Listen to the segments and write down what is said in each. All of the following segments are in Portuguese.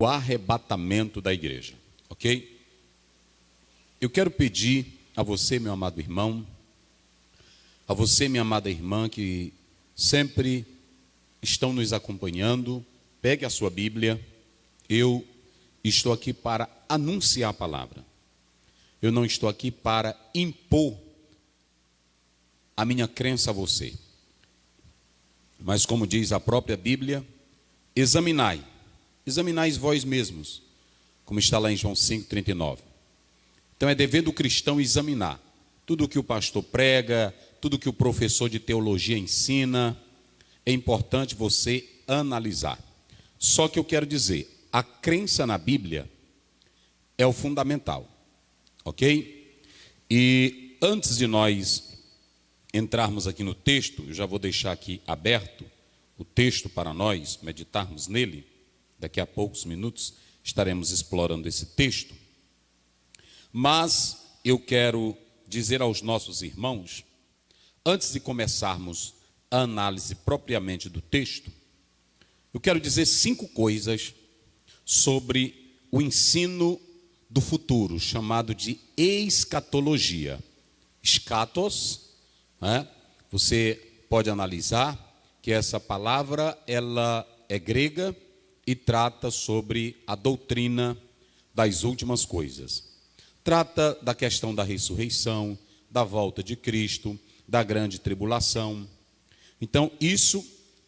o arrebatamento da igreja, ok? Eu quero pedir a você, meu amado irmão, a você, minha amada irmã, que sempre estão nos acompanhando, pegue a sua Bíblia. Eu estou aqui para anunciar a palavra. Eu não estou aqui para impor a minha crença a você. Mas como diz a própria Bíblia, examinai vós mesmos, como está lá em João 5,39. Então é dever do cristão examinar tudo o que o pastor prega, tudo o que o professor de teologia ensina. É importante você analisar. Só que eu quero dizer, a crença na Bíblia é o fundamental, ok? E antes de nós entrarmos aqui no texto, eu já vou deixar aqui aberto o texto para nós meditarmos nele. Daqui a poucos minutos estaremos explorando esse texto. Mas eu quero dizer aos nossos irmãos, antes de começarmos a análise propriamente do texto, eu quero dizer 5 coisas sobre o ensino do futuro, chamado de escatologia. Escatos, né? Você pode analisar que essa palavra ela é grega e trata sobre a doutrina das últimas coisas. Trata da questão da ressurreição, da volta de Cristo, da grande tribulação. Então, isso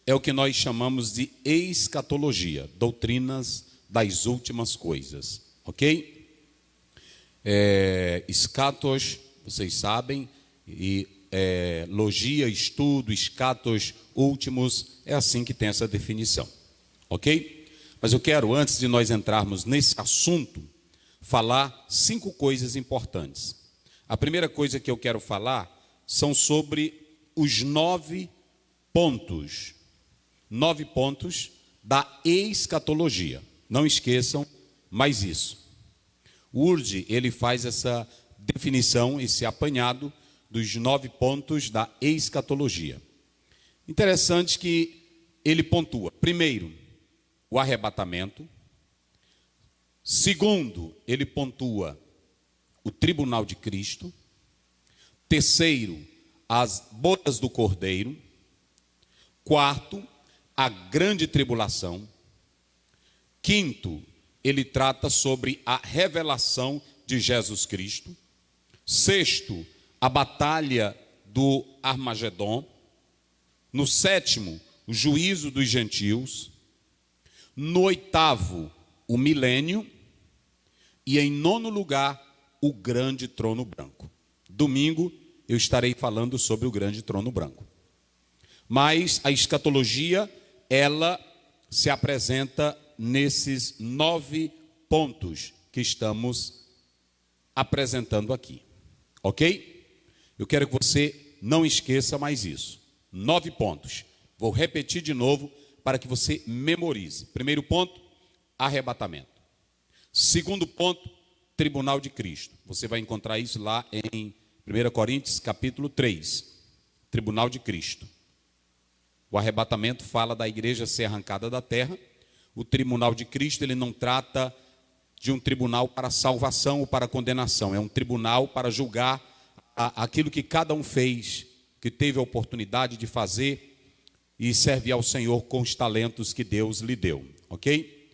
é o que nós chamamos de escatologia, doutrinas das últimas coisas, ok? Escatos, vocês sabem, e logia, estudo, escatos últimos, é assim que tem essa definição, ok? Mas eu quero, antes de nós entrarmos nesse assunto, falar 5 coisas importantes. A primeira coisa que eu quero falar são sobre os 9 pontos. 9 pontos da escatologia. Não esqueçam mais isso. O Urd, ele faz essa definição, esse apanhado dos 9 pontos da escatologia. Interessante que ele pontua. Primeiro, o arrebatamento. Segundo, ele pontua o tribunal de Cristo. Terceiro, as bodas do Cordeiro. Quarto, a grande tribulação. Quinto, ele trata sobre a revelação de Jesus Cristo. Sexto, a batalha do Armagedon. No sétimo, o juízo dos gentios. No oitavo, o milênio. E em nono lugar, o grande trono branco. Domingo, eu estarei falando sobre o grande trono branco. Mas a escatologia, ela se apresenta nesses 9 pontos que estamos apresentando aqui. Ok? Eu quero que você não esqueça mais isso. 9 pontos. Vou repetir de novo para que você memorize. Primeiro ponto, arrebatamento. Segundo ponto, tribunal de Cristo. Você vai encontrar isso lá em 1 Coríntios capítulo 3. Tribunal de Cristo. O arrebatamento fala da igreja ser arrancada da terra. O tribunal de Cristo, ele não trata de um tribunal para salvação ou para condenação. É um tribunal para julgar aquilo que cada um fez, que teve a oportunidade de fazer e servir ao Senhor com os talentos que Deus lhe deu, ok?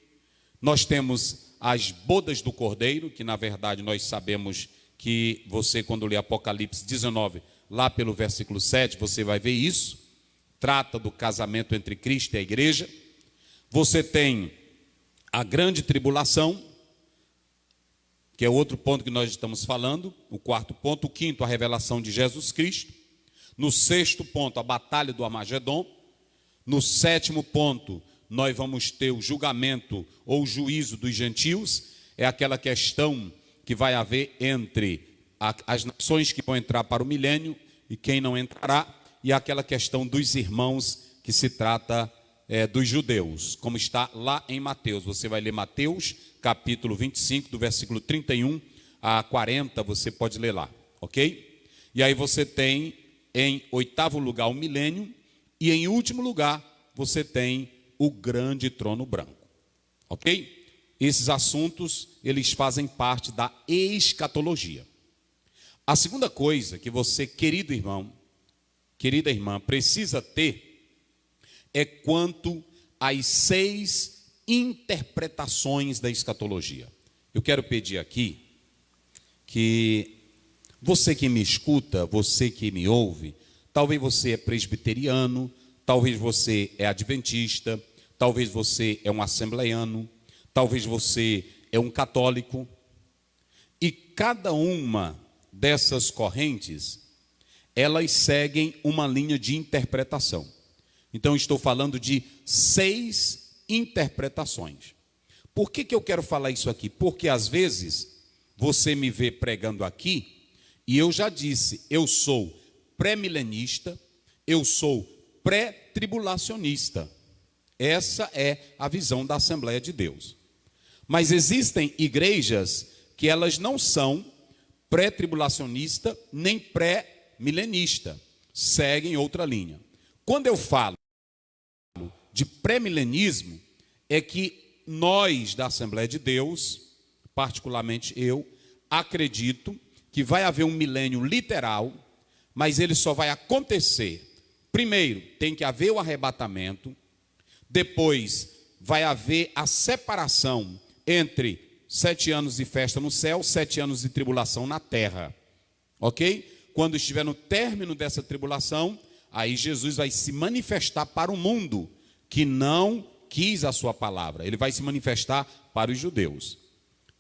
Nós temos as bodas do Cordeiro, que na verdade nós sabemos que você, quando lê Apocalipse 19, lá pelo versículo 7, você vai ver isso. Trata do casamento entre Cristo e a igreja. Você tem a grande tribulação, que é outro ponto que nós estamos falando. O quarto ponto. O quinto, a revelação de Jesus Cristo. No sexto ponto, a batalha do Armagedon. No sétimo ponto, nós vamos ter o julgamento ou o juízo dos gentios. É aquela questão que vai haver entre as nações que vão entrar para o milênio e quem não entrará. E aquela questão dos irmãos, que se trata dos judeus, como está lá em Mateus. Você vai ler Mateus, capítulo 25, do versículo 31 a 40, você pode ler lá, ok? E aí você tem, em oitavo lugar, o milênio, e em último lugar, você tem o grande trono branco, ok? esses assuntos, eles fazem parte da escatologia. A segunda coisa que você, querido irmão, querida irmã, precisa ter é quanto às 6 interpretações da escatologia. Eu quero pedir aqui que você que me escuta, você que me ouve, talvez você é presbiteriano, talvez você é adventista, talvez você é um assembleiano, talvez você é um católico, e cada uma dessas correntes, elas seguem uma linha de interpretação. Então, estou falando de 6 interpretações. Por que eu quero falar isso aqui? Porque, às vezes, você me vê pregando aqui, e eu já disse, eu sou pré-milenista, eu sou pré-tribulacionista. Essa é a visão da Assembleia de Deus. Mas existem igrejas que elas não são pré-tribulacionista nem pré-milenista, seguem outra linha. Quando eu falo de pré-milenismo, é que nós da Assembleia de Deus, particularmente eu, acredito que vai haver um milênio literal, mas ele só vai acontecer. Primeiro, tem que haver o arrebatamento, depois vai haver a separação entre 7 anos de festa no céu, 7 anos de tribulação na terra, ok? Quando estiver no término dessa tribulação, aí Jesus vai se manifestar para o mundo que não quis a sua palavra, ele vai se manifestar para os judeus.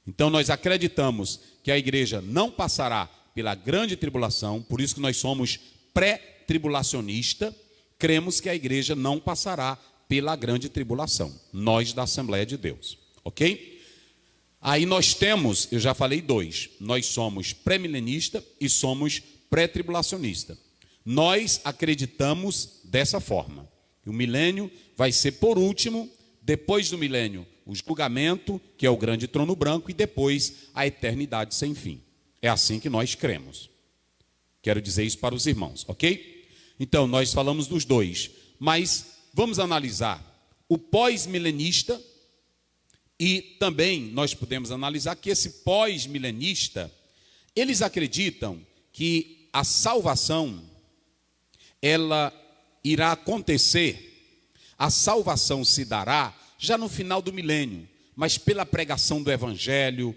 Então nós acreditamos que a igreja não passará pela grande tribulação, por isso que nós somos pré-tribulacionista, cremos que a igreja não passará pela grande tribulação, nós da Assembleia de Deus, ok? Aí nós temos, eu já falei 2, nós somos pré-milenista e somos pré-tribulacionista. Nós acreditamos dessa forma. O milênio vai ser por último, depois do milênio, o julgamento, que é o grande trono branco, e depois a eternidade sem fim. É assim que nós cremos. Quero dizer isso para os irmãos, ok? Então, nós falamos dos 2, mas vamos analisar o pós-milenista. E também nós podemos analisar que esse pós-milenista, eles acreditam que a salvação, ela irá acontecer, a salvação se dará já no final do milênio, mas pela pregação do evangelho,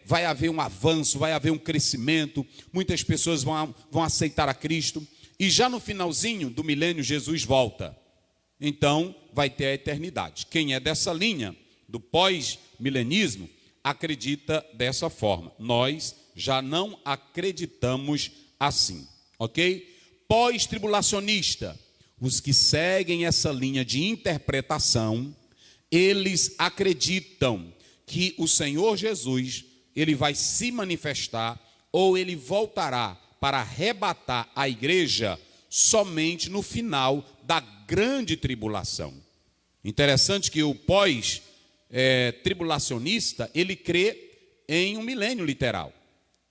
vai haver um avanço, vai haver um crescimento, muitas pessoas vão aceitar a Cristo, e já no finalzinho do milênio Jesus volta, então vai ter a eternidade. Quem é dessa linha do pós-milenismo, acredita dessa forma. Nós já não acreditamos assim, ok? Pós-tribulacionista, os que seguem essa linha de interpretação, eles acreditam que o Senhor Jesus, ele vai se manifestar, ou ele voltará para arrebatar a igreja somente no final da grande tribulação. Interessante que o tribulacionista, ele crê em um milênio literal.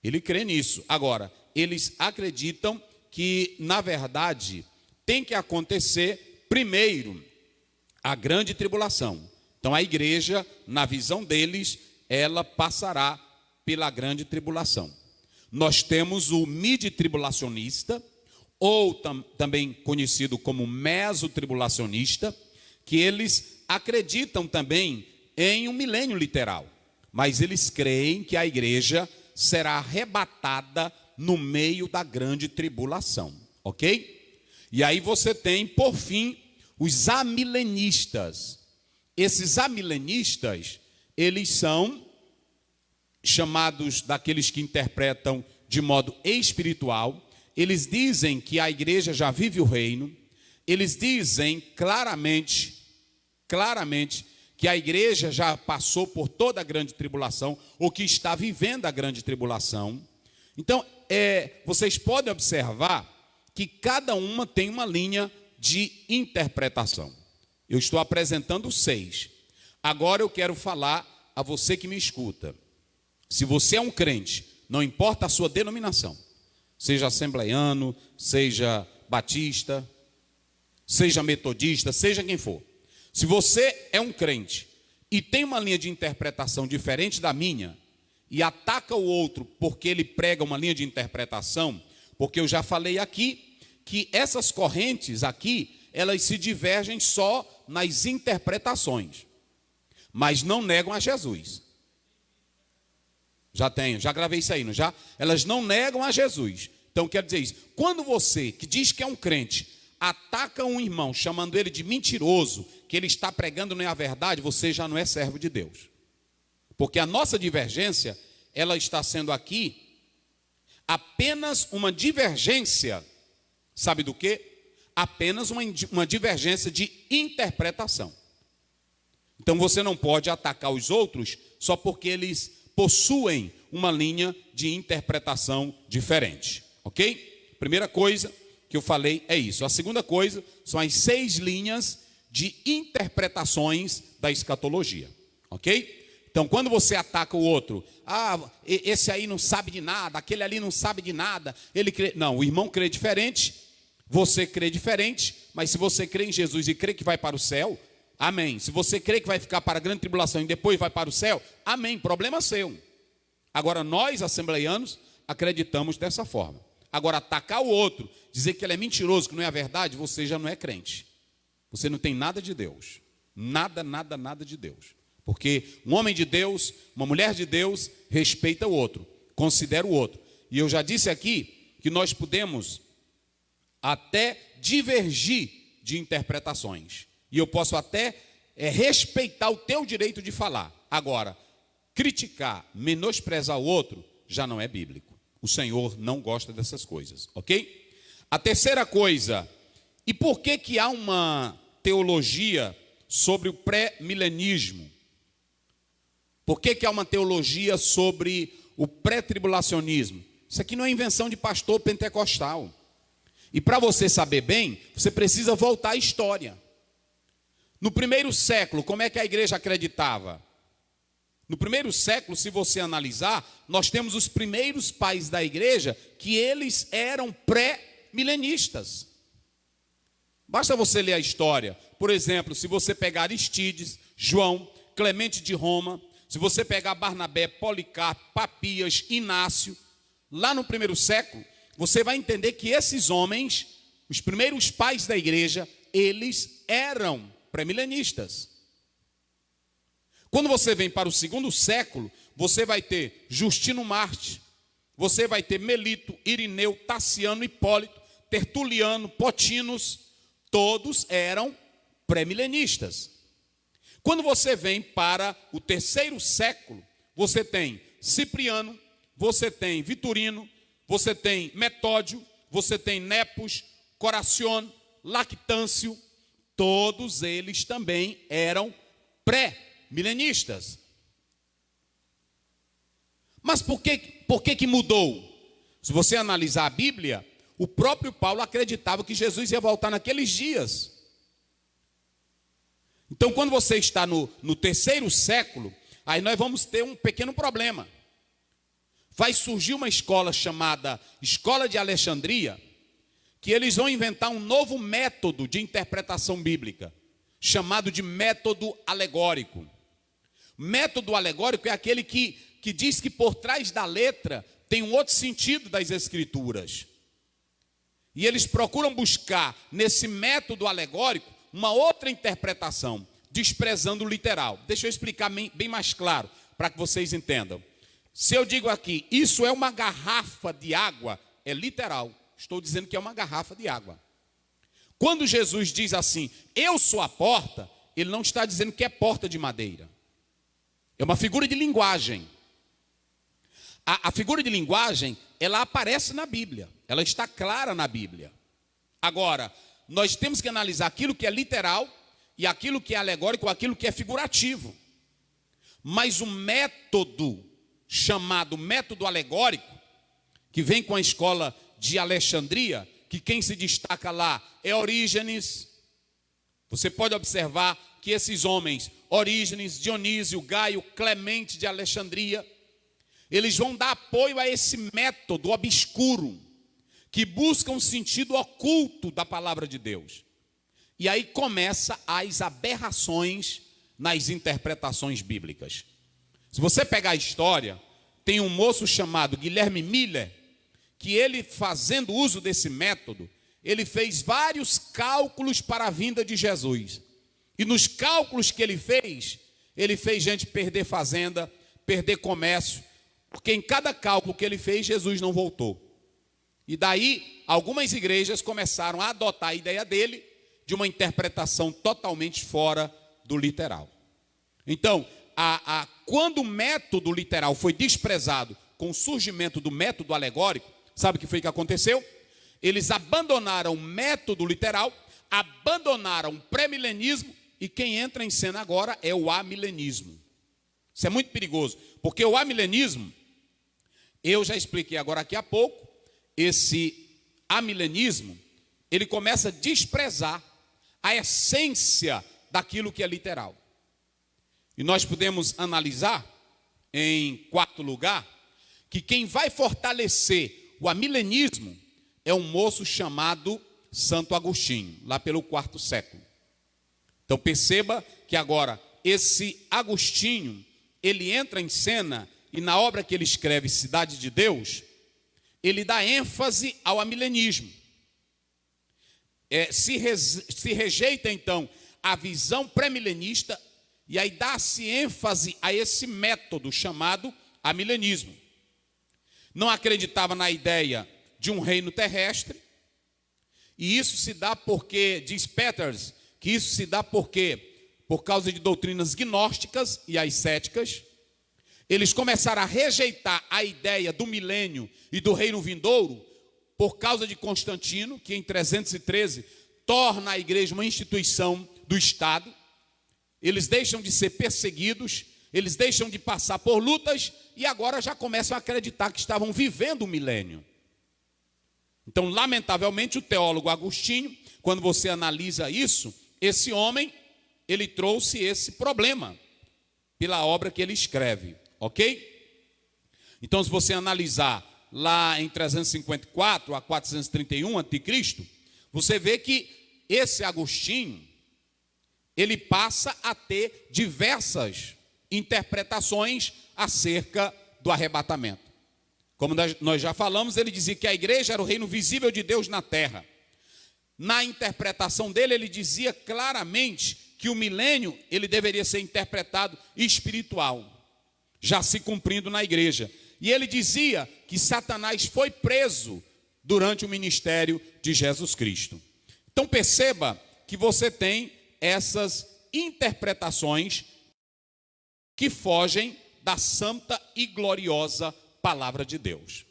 Ele crê nisso. Agora, eles acreditam que, na verdade, tem que acontecer primeiro a grande tribulação. Então, a igreja, na visão deles, ela passará pela grande tribulação. Nós temos o mid-tribulacionista, ou também conhecido como mesotribulacionista, que eles acreditam também em um milênio literal, mas eles creem que a igreja será arrebatada no meio da grande tribulação, ok? E aí você tem, por fim, os amilenistas. Esses amilenistas, eles são chamados daqueles que interpretam de modo espiritual. Eles dizem que a igreja já vive o reino, eles dizem claramente que a igreja já passou por toda a grande tribulação, ou que está vivendo a grande tribulação. Então, vocês podem observar que cada uma tem uma linha de interpretação. Eu estou apresentando 6. Agora eu quero falar a você que me escuta. Se você é um crente, não importa a sua denominação, seja assembleiano, seja batista, seja metodista, seja quem for. Se você é um crente e tem uma linha de interpretação diferente da minha, e ataca o outro porque ele prega uma linha de interpretação, porque eu já falei aqui que essas correntes aqui, elas se divergem só nas interpretações, mas não negam a Jesus. Já gravei isso aí, não já? Elas não negam a Jesus. Então quer dizer isso, quando você, que diz que é um crente, ataca um irmão, chamando ele de mentiroso, que ele está pregando não é a verdade, você já não é servo de Deus. Porque a nossa divergência, ela está sendo aqui apenas uma divergência, sabe do quê? Apenas uma divergência de interpretação. Então você não pode atacar os outros só porque eles possuem uma linha de interpretação diferente, ok? Primeira coisa que eu falei é isso. A segunda coisa são as 6 linhas de interpretações da escatologia, ok? Então, quando você ataca o outro, esse aí não sabe de nada, aquele ali não sabe de nada, ele crê... Não, o irmão crê diferente, você crê diferente, mas se você crê em Jesus e crê que vai para o céu, amém. Se você crê que vai ficar para a grande tribulação e depois vai para o céu, amém, problema seu. Agora, nós, assembleianos, acreditamos dessa forma. Agora, atacar o outro, dizer que ele é mentiroso, que não é a verdade, você já não é crente. Você não tem nada de Deus. Nada, nada, nada de Deus. Porque um homem de Deus, uma mulher de Deus, respeita o outro, considera o outro. E eu já disse aqui que nós podemos até divergir de interpretações. E eu posso até respeitar o teu direito de falar. Agora, criticar, menosprezar o outro, já não é bíblico. O Senhor não gosta dessas coisas, ok? A terceira coisa, e por que há uma teologia sobre o pré-milenismo? Por que há uma teologia sobre o pré-tribulacionismo? Isso aqui não é invenção de pastor pentecostal. E para você saber bem, você precisa voltar à história. No primeiro século, como é que a igreja acreditava? No primeiro século, se você analisar, nós temos os primeiros pais da igreja que eles eram pré-milenistas. Basta você ler a história. Por exemplo, se você pegar Aristides, João, Clemente de Roma, se você pegar Barnabé, Policarpo, Papias, Inácio, lá no primeiro século, você vai entender que esses homens, os primeiros pais da igreja, eles eram pré-milenistas. Quando você vem para o segundo século, você vai ter Justino Marte, você vai ter Melito, Irineu, Tassiano, Hipólito, Tertuliano, Potinos, todos eram pré-milenistas. Quando você vem para o terceiro século, você tem Cipriano, você tem Vitorino, você tem Metódio, você tem Nepos, Coracion, Lactâncio, todos eles também eram pré-milenistas. Mas por que mudou? Se você analisar a Bíblia, o próprio Paulo acreditava que Jesus ia voltar naqueles dias. Então, quando você está no terceiro século, aí nós vamos ter um pequeno problema. Vai surgir uma escola chamada Escola de Alexandria, que eles vão inventar um novo método de interpretação bíblica, chamado de método alegórico. Método alegórico é aquele que diz que por trás da letra tem um outro sentido das escrituras. E eles procuram buscar nesse método alegórico uma outra interpretação, desprezando o literal. Deixa eu explicar bem mais claro, para que vocês entendam. Se eu digo aqui, isso é uma garrafa de água, é literal. Estou dizendo que é uma garrafa de água. Quando Jesus diz assim, eu sou a porta, ele não está dizendo que é porta de madeira. É uma figura de linguagem. A figura de linguagem, ela aparece na Bíblia. Ela está clara na Bíblia. Agora, nós temos que analisar aquilo que é literal e aquilo que é alegórico, aquilo que é figurativo. Mas o método chamado método alegórico, que vem com a escola de Alexandria, que quem se destaca lá é Orígenes. Você pode observar que esses homens, Orígenes, Dionísio, Gaio, Clemente de Alexandria, eles vão dar apoio a esse método obscuro, que busca um sentido oculto da palavra de Deus. E aí começa as aberrações nas interpretações bíblicas. Se você pegar a história, tem um moço chamado Guilherme Miller, que ele, fazendo uso desse método, ele fez vários cálculos para a vinda de Jesus. E nos cálculos que ele fez gente perder fazenda, perder comércio, porque em cada cálculo que ele fez, Jesus não voltou. E daí, algumas igrejas começaram a adotar a ideia dele de uma interpretação totalmente fora do literal. Então, quando o método literal foi desprezado com o surgimento do método alegórico, sabe o que foi que aconteceu? Eles abandonaram o método literal, abandonaram o pré-milenismo, e quem entra em cena agora é o amilenismo. Isso é muito perigoso, porque o amilenismo, eu já expliquei agora aqui há pouco, esse amilenismo, ele começa a desprezar a essência daquilo que é literal. E nós podemos analisar, em quarto lugar, que quem vai fortalecer o amilenismo é um moço chamado Santo Agostinho, lá pelo quarto século. Então perceba que agora esse Agostinho, ele entra em cena e na obra que ele escreve, Cidade de Deus, ele dá ênfase ao amilenismo. Se rejeita então a visão pré-milenista e aí dá-se ênfase a esse método chamado amilenismo. Não acreditava na ideia de um reino terrestre, e isso se dá porque, diz Peters, que isso se dá porque, por causa de doutrinas gnósticas e ascéticas, eles começaram a rejeitar a ideia do milênio e do reino vindouro, por causa de Constantino, que em 313 torna a igreja uma instituição do Estado. Eles deixam de ser perseguidos, eles deixam de passar por lutas e agora já começam a acreditar que estavam vivendo o milênio. Então, lamentavelmente, o teólogo Agostinho, quando você analisa isso, esse homem, ele trouxe esse problema pela obra que ele escreve, ok? Então, se você analisar lá em 354 a 431 a.C., você vê que esse Agostinho, ele passa a ter diversas interpretações acerca do arrebatamento. Como nós já falamos, ele dizia que a igreja era o reino visível de Deus na terra. Na interpretação dele, ele dizia claramente que o milênio, ele deveria ser interpretado espiritual, já se cumprindo na igreja. E ele dizia que Satanás foi preso durante o ministério de Jesus Cristo. Então perceba que você tem essas interpretações que fogem da santa e gloriosa palavra de Deus.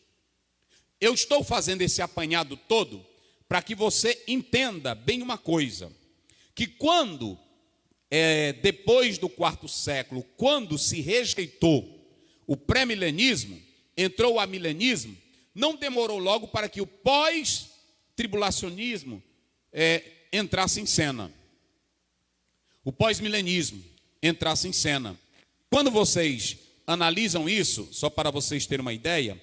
Eu estou fazendo esse apanhado todo para que você entenda bem uma coisa, que quando, depois do quarto século, quando se rejeitou o pré-milenismo, entrou o amilenismo, não demorou logo para que o pós-tribulacionismo entrasse em cena. O pós-milenismo entrasse em cena. Quando vocês analisam isso, só para vocês terem uma ideia,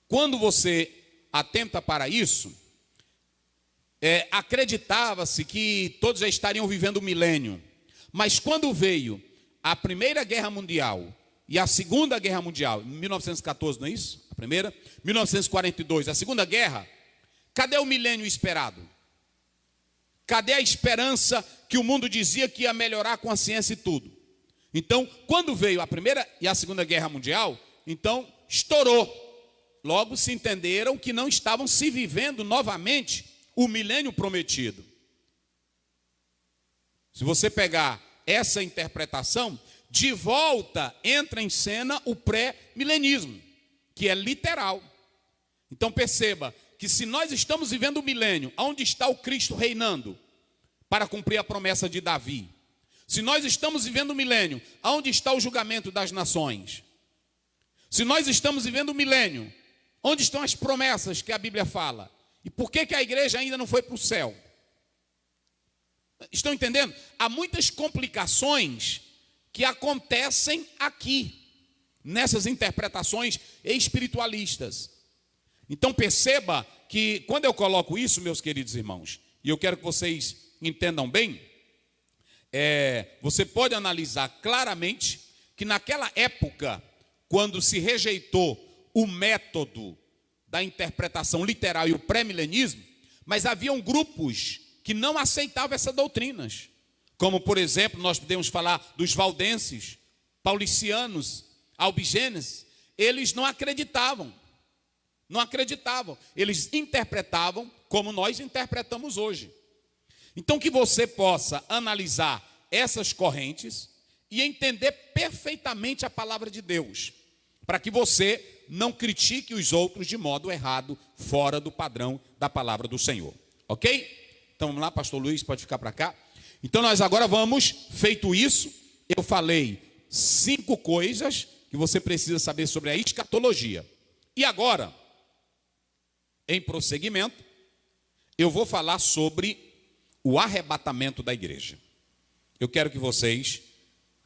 quando você atenta para isso, acreditava-se que todos já estariam vivendo o milênio. Mas quando veio a Primeira Guerra Mundial e a Segunda Guerra Mundial, em 1914, não é isso? A primeira, 1942, a Segunda Guerra, cadê o milênio esperado? Cadê a esperança que o mundo dizia que ia melhorar com a ciência e tudo? Então, quando veio a Primeira e a Segunda Guerra Mundial, então estourou. Logo se entenderam que não estavam se vivendo novamente o milênio prometido. Se você pegar essa interpretação, de volta entra em cena o pré-milenismo, que é literal. Então perceba que se nós estamos vivendo o milênio, onde está o Cristo reinando para cumprir a promessa de Davi? Se nós estamos vivendo o milênio, onde está o julgamento das nações? Se nós estamos vivendo o milênio, onde estão as promessas que a Bíblia fala? E por que a igreja ainda não foi para o céu? Estão entendendo? Há muitas complicações que acontecem aqui, nessas interpretações espiritualistas. Então perceba que quando eu coloco isso, meus queridos irmãos, e eu quero que vocês entendam bem, Você pode analisar claramente que naquela época, quando se rejeitou o método da interpretação literal e o pré-milenismo, mas haviam grupos que não aceitavam essas doutrinas. Como, por exemplo, nós podemos falar dos valdenses, paulicianos, albigenes. Eles não acreditavam. Eles interpretavam como nós interpretamos hoje. Então, que você possa analisar essas correntes e entender perfeitamente a palavra de Deus, para que você não critique os outros de modo errado, fora do padrão da palavra do Senhor. Ok? Então vamos lá, pastor Luiz, pode ficar para cá. Então nós agora vamos, feito isso, eu falei 5 coisas que você precisa saber sobre a escatologia. E agora, em prosseguimento, eu vou falar sobre o arrebatamento da igreja. Eu quero que vocês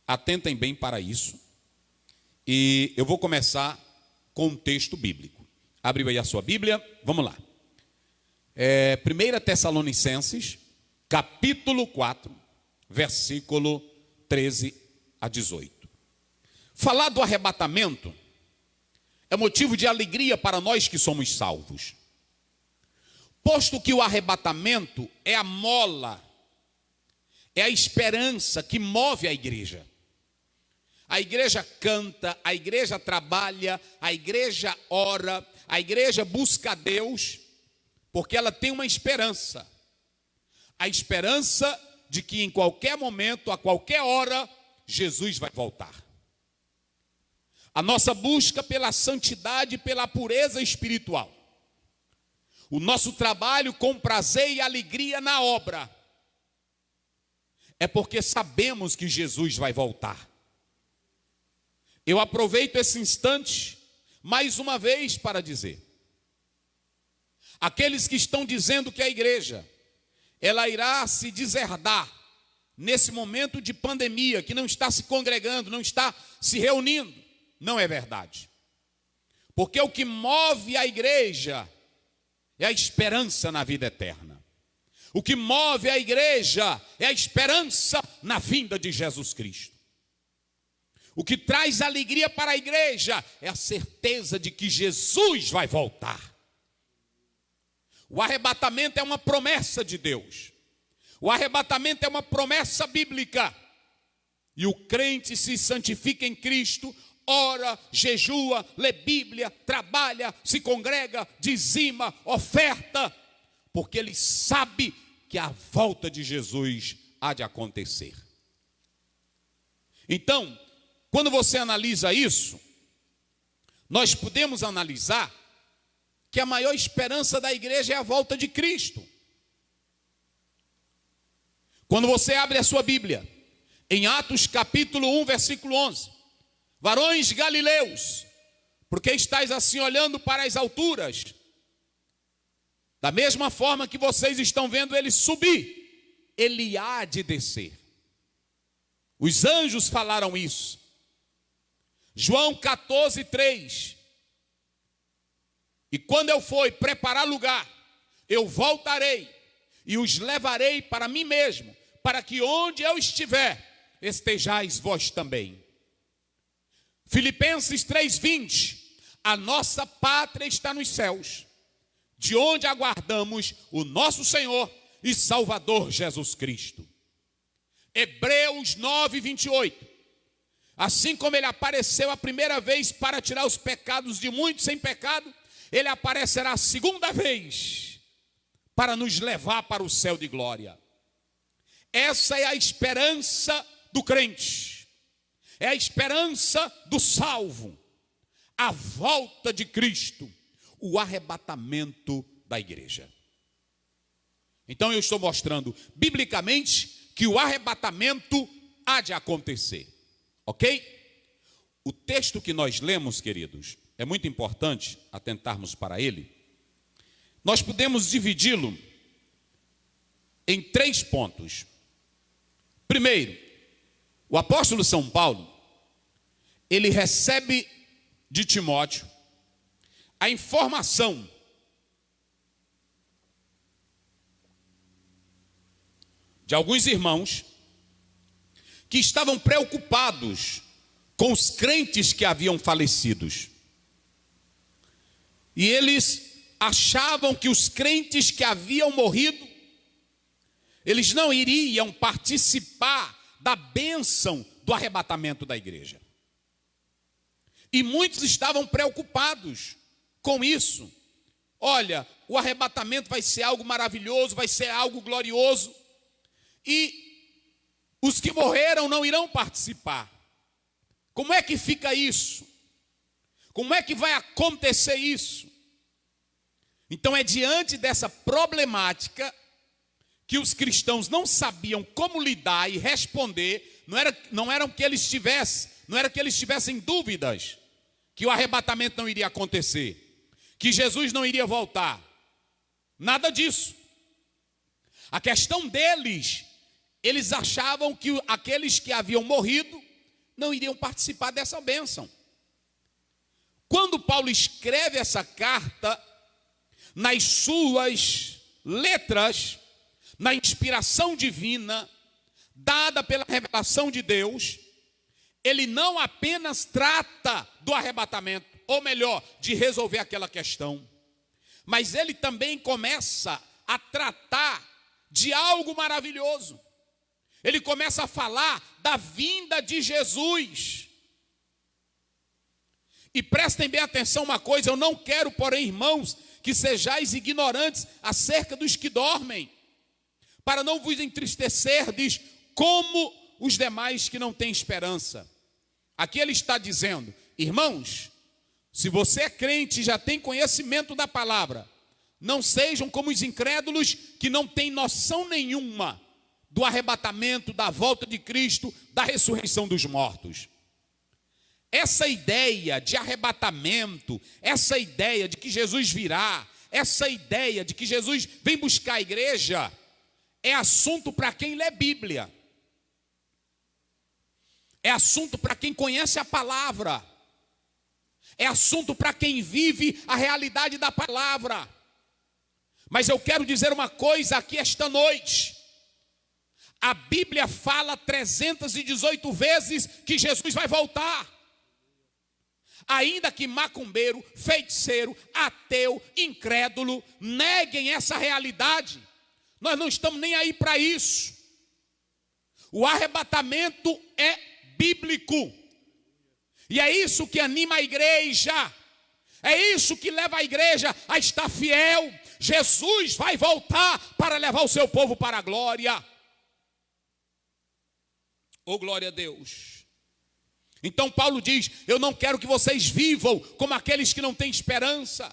atentem bem para isso. E eu vou começar com um texto bíblico. Abre aí a sua Bíblia, vamos lá. 1 Tessalonicenses, capítulo 4, versículo 13 a 18. Falar do arrebatamento é motivo de alegria para nós que somos salvos. Posto que o arrebatamento é a mola, é a esperança que move a igreja. A igreja canta, a igreja trabalha, a igreja ora, a igreja busca a Deus, porque ela tem uma esperança. A esperança de que em qualquer momento, a qualquer hora, Jesus vai voltar. A nossa busca pela santidade e pela pureza espiritual. O nosso trabalho com prazer e alegria na obra. É porque sabemos que Jesus vai voltar. Eu aproveito esse instante, mais uma vez, para dizer: aqueles que estão dizendo que a igreja, ela irá se deserdar, nesse momento de pandemia, que não está se congregando, não está se reunindo, não é verdade. Porque o que move a igreja é a esperança na vida eterna. O que move a igreja é a esperança na vinda de Jesus Cristo. O que traz alegria para a igreja é a certeza de que Jesus vai voltar. O arrebatamento é uma promessa de Deus. O arrebatamento é uma promessa bíblica. E o crente se santifica em Cristo, ora, jejua, lê Bíblia, trabalha, se congrega, dizima, oferta, porque ele sabe que a volta de Jesus há de acontecer. Então, quando você analisa isso, nós podemos analisar que a maior esperança da igreja é a volta de Cristo. Quando você abre a sua Bíblia, em Atos capítulo 1, versículo 11, varões galileus, porque estáis assim olhando para as alturas, da mesma forma que vocês estão vendo ele subir, ele há de descer. Os anjos falaram isso. João 14, 3. E quando eu for preparar lugar, eu voltarei e os levarei para mim mesmo, para que onde eu estiver, estejais vós também. Filipenses 3:20. A nossa pátria está nos céus, de onde aguardamos o nosso Senhor e Salvador Jesus Cristo. Hebreus 9:28. Assim como ele apareceu a primeira vez para tirar os pecados de muitos sem pecado, ele aparecerá a segunda vez para nos levar para o céu de glória. Essa é a esperança do crente, é a esperança do salvo, a volta de Cristo, o arrebatamento da igreja. Então eu estou mostrando biblicamente que o arrebatamento há de acontecer. Ok? O texto que nós lemos, queridos, é muito importante atentarmos para ele. Nós podemos dividi-lo em 3 pontos. Primeiro, o apóstolo São Paulo, ele recebe de Timóteo a informação de alguns irmãos que estavam preocupados com os crentes que haviam falecidos. E eles achavam que os crentes que haviam morrido, eles não iriam participar da bênção do arrebatamento da igreja. E muitos estavam preocupados com isso. Olha, o arrebatamento vai ser algo maravilhoso, vai ser algo glorioso, e os que morreram não irão participar. Como é que fica isso? Como é que vai acontecer isso? Então é diante dessa problemática que os cristãos não sabiam como lidar e responder. Não era que eles tivessem dúvidas que o arrebatamento não iria acontecer, que Jesus não iria voltar. Nada disso. A questão deles, eles achavam que aqueles que haviam morrido não iriam participar dessa bênção. Quando Paulo escreve essa carta, nas suas letras, na inspiração divina, dada pela revelação de Deus, ele não apenas trata do arrebatamento, ou melhor, de resolver aquela questão, mas ele também começa a tratar de algo maravilhoso. Ele começa a falar da vinda de Jesus. E prestem bem atenção uma coisa, eu não quero, porém, irmãos, que sejais ignorantes acerca dos que dormem, para não vos entristecer, diz, como os demais que não têm esperança. Aqui ele está dizendo, irmãos, se você é crente e já tem conhecimento da palavra, não sejam como os incrédulos que não têm noção nenhuma do arrebatamento, da volta de Cristo, da ressurreição dos mortos. Essa ideia de arrebatamento, essa ideia de que Jesus virá, essa ideia de que Jesus vem buscar a igreja, é assunto para quem lê Bíblia. É assunto para quem conhece a palavra. É assunto para quem vive a realidade da palavra. Mas eu quero dizer uma coisa aqui esta noite. A Bíblia fala 318 vezes que Jesus vai voltar. Ainda que macumbeiro, feiticeiro, ateu, incrédulo neguem essa realidade, nós não estamos nem aí para isso. O arrebatamento é bíblico. E é isso que anima a igreja. É isso que leva a igreja a estar fiel. Jesus vai voltar para levar o seu povo para a glória. Oh, glória a Deus. Então Paulo diz, eu não quero que vocês vivam como aqueles que não têm esperança.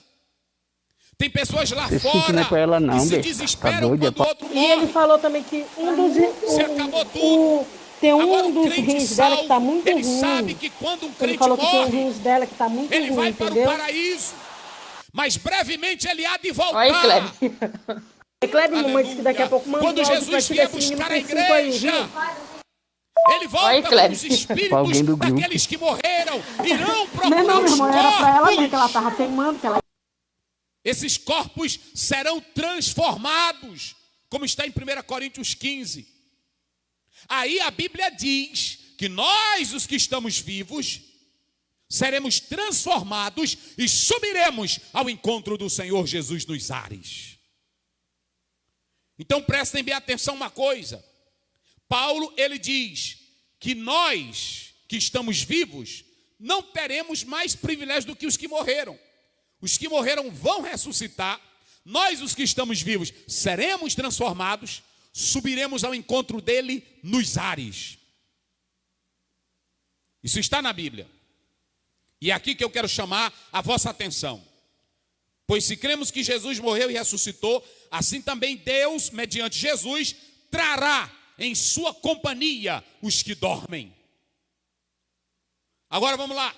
Tem pessoas lá fora com ela não, que se besta. desesperam Tá quando o outro morre. E ele falou também que Se acabou tudo. tem Agora, um o dos crente rins dela que está salvo, muito ele ruim. sabe que quando um Ele crente falou que tem um morre, rins dela que está muito ele ruim, vai para entendeu? o paraíso. Mas brevemente ele há de voltar. Olha aí, Cleber. Cleber, mamãe disse que daqui a pouco manda Quando um áudio Jesus pra ti vier desse menino buscar a com 5 aí, igreja, viu? ele volta Olha aí, com Cleber. os espíritos Alguém do grupo. daqueles que morreram. Irão procurar Não, meu os irmão, era pra ela mesmo que ela corpos. tava teimando, que ela... Esses corpos serão transformados, como está em 1 Coríntios 15. Aí a Bíblia diz que nós, os que estamos vivos, seremos transformados e subiremos ao encontro do Senhor Jesus nos ares. Então prestem bem atenção uma coisa. Paulo, ele diz que nós que estamos vivos não teremos mais privilégio do que os que morreram. Os que morreram vão ressuscitar. Nós, os que estamos vivos, seremos transformados, subiremos ao encontro dele nos ares. Isso está na Bíblia. E é aqui que eu quero chamar a vossa atenção. Pois se cremos que Jesus morreu e ressuscitou, assim também Deus, mediante Jesus, trará em sua companhia os que dormem. Agora vamos lá.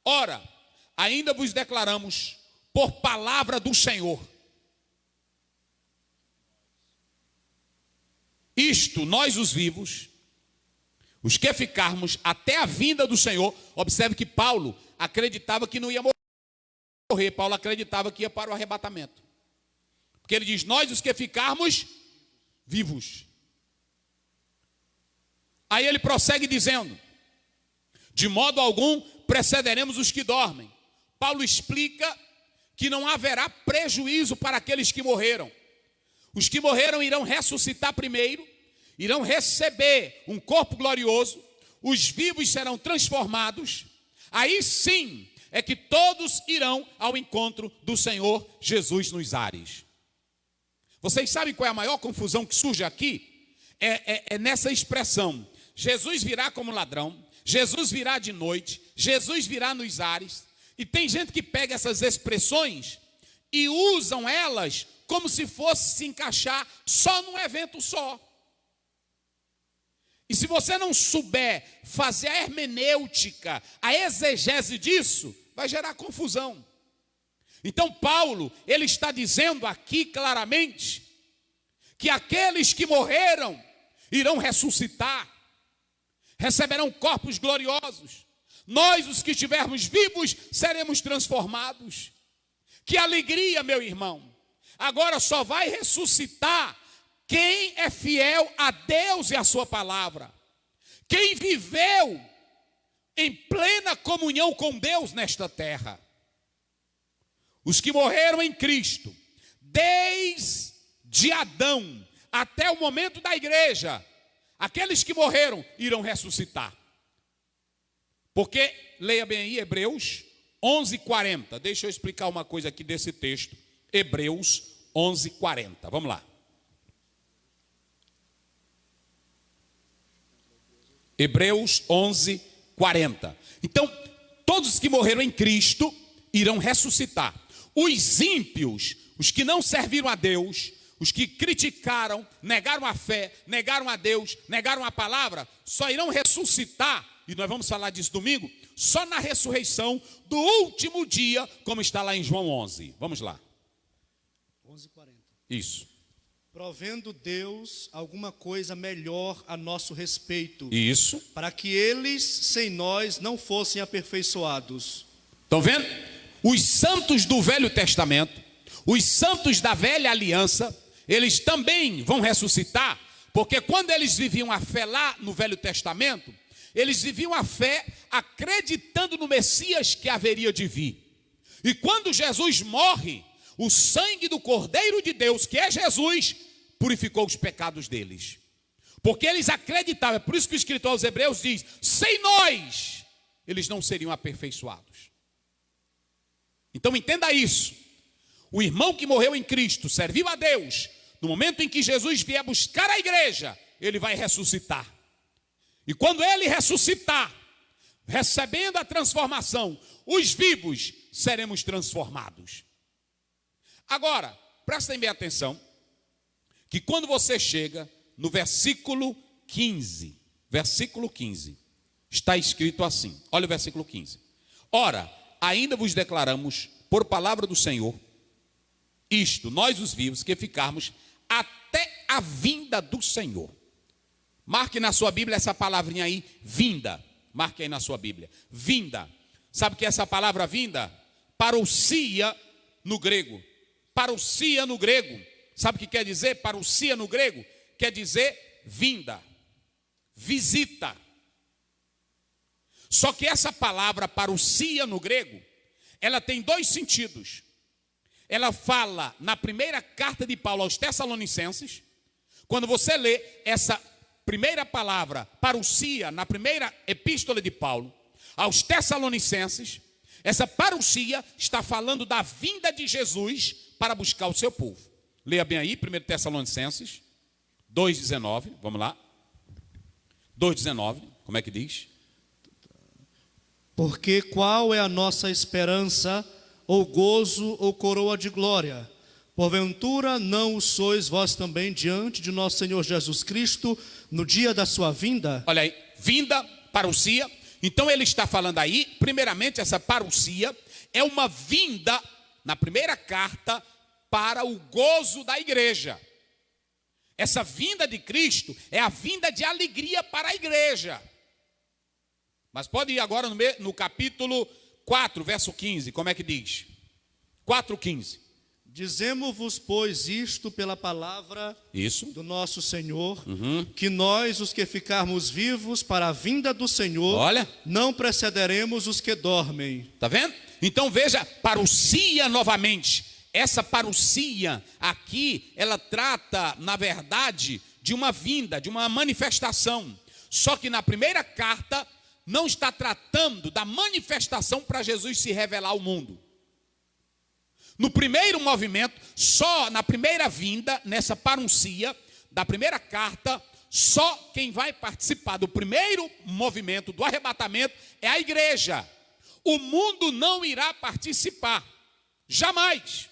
Ora, ainda vos declaramos por palavra do Senhor. Isto, nós os vivos, os que ficarmos até a vinda do Senhor. Observe que Paulo acreditava que não ia morrer. Paulo acreditava que ia para o arrebatamento. Porque ele diz, nós os que ficarmos vivos. Aí ele prossegue dizendo: de modo algum precederemos os que dormem. Paulo explica que não haverá prejuízo para aqueles que morreram. Os que morreram irão ressuscitar primeiro, irão receber um corpo glorioso, os vivos serão transformados, aí sim é que todos irão ao encontro do Senhor Jesus nos ares. Vocês sabem qual é a maior confusão que surge aqui? É nessa expressão: Jesus virá como ladrão, Jesus virá de noite, Jesus virá nos ares. E tem gente que pega essas expressões e usam elas como se fosse se encaixar só num evento só. E se você não souber fazer a hermenêutica, a exegese disso, vai gerar confusão. Então Paulo, ele está dizendo aqui claramente que aqueles que morreram irão ressuscitar, receberão corpos gloriosos. Nós, os que estivermos vivos, seremos transformados. Que alegria, meu irmão! Agora só vai ressuscitar quem é fiel a Deus e a sua palavra. Quem viveu em plena comunhão com Deus nesta terra. Os que morreram em Cristo, desde Adão até o momento da igreja, aqueles que morreram irão ressuscitar. Porque, leia bem aí, Hebreus 11:40. Deixa eu explicar uma coisa aqui desse texto. Hebreus 11:40. Vamos lá. Hebreus 11:40. Então, todos que morreram em Cristo irão ressuscitar. Os ímpios, os que não serviram a Deus, os que criticaram, negaram a fé, negaram a Deus, negaram a palavra, só irão ressuscitar, e nós vamos falar disso domingo, só na ressurreição do último dia, como está lá em João 11. Vamos lá. 11:40. Isso. Provendo Deus alguma coisa melhor a nosso respeito. Isso. Para que eles, sem nós, não fossem aperfeiçoados. Estão vendo? Os santos do Velho Testamento, os santos da Velha Aliança, eles também vão ressuscitar, porque quando eles viviam a fé lá no Velho Testamento, eles viviam a fé acreditando no Messias que haveria de vir. E quando Jesus morre, o sangue do Cordeiro de Deus, que é Jesus, purificou os pecados deles. Porque eles acreditavam, é por isso que o escritor aos Hebreus diz: sem nós, eles não seriam aperfeiçoados. Então entenda isso. O irmão que morreu em Cristo, serviu a Deus, no momento em que Jesus vier buscar a igreja, ele vai ressuscitar. E quando ele ressuscitar, recebendo a transformação, os vivos seremos transformados. Agora, prestem bem atenção, que quando você chega no versículo 15, está escrito assim, olha o versículo 15. Ora, ainda vos declaramos, por palavra do Senhor, isto, nós os vivos, que ficarmos até a vinda do Senhor. Marque na sua Bíblia essa palavrinha aí, vinda. Marque aí na sua Bíblia, vinda. Sabe o que é essa palavra vinda? Parousia no grego. Parousia no grego. Sabe o que quer dizer? Parousia no grego quer dizer vinda, visita. Só que essa palavra parousia no grego, ela tem dois sentidos. Ela fala na primeira carta de Paulo aos Tessalonicenses. Quando você lê essa primeira palavra, parousia, na primeira epístola de Paulo aos Tessalonicenses, essa parousia está falando da vinda de Jesus para buscar o seu povo. Leia bem aí, 1 Tessalonicenses 2,19, vamos lá. 2,19, como é que diz? Porque qual é a nossa esperança, ou gozo, ou coroa de glória? Porventura não o sois vós também diante de nosso Senhor Jesus Cristo, no dia da sua vinda? Olha aí, vinda, parousia. Então ele está falando aí, primeiramente essa parousia é uma vinda, na primeira carta, para o gozo da igreja. Essa vinda de Cristo é a vinda de alegria para a igreja. Mas pode ir agora no capítulo 4, verso 15, como é que diz? 4,15. Dizemos-vos, pois, isto pela palavra Isso. do nosso Senhor, que nós, os que ficarmos vivos para a vinda do Senhor, Olha. não precederemos os que dormem. Tá vendo? Então veja, parousia novamente. Essa parousia aqui, ela trata, na verdade, de uma vinda, de uma manifestação. Só que na primeira carta, não está tratando da manifestação para Jesus se revelar ao mundo. No primeiro movimento, só na primeira vinda, nessa parousia da primeira carta, só quem vai participar do primeiro movimento do arrebatamento é a igreja. O mundo não irá participar, jamais.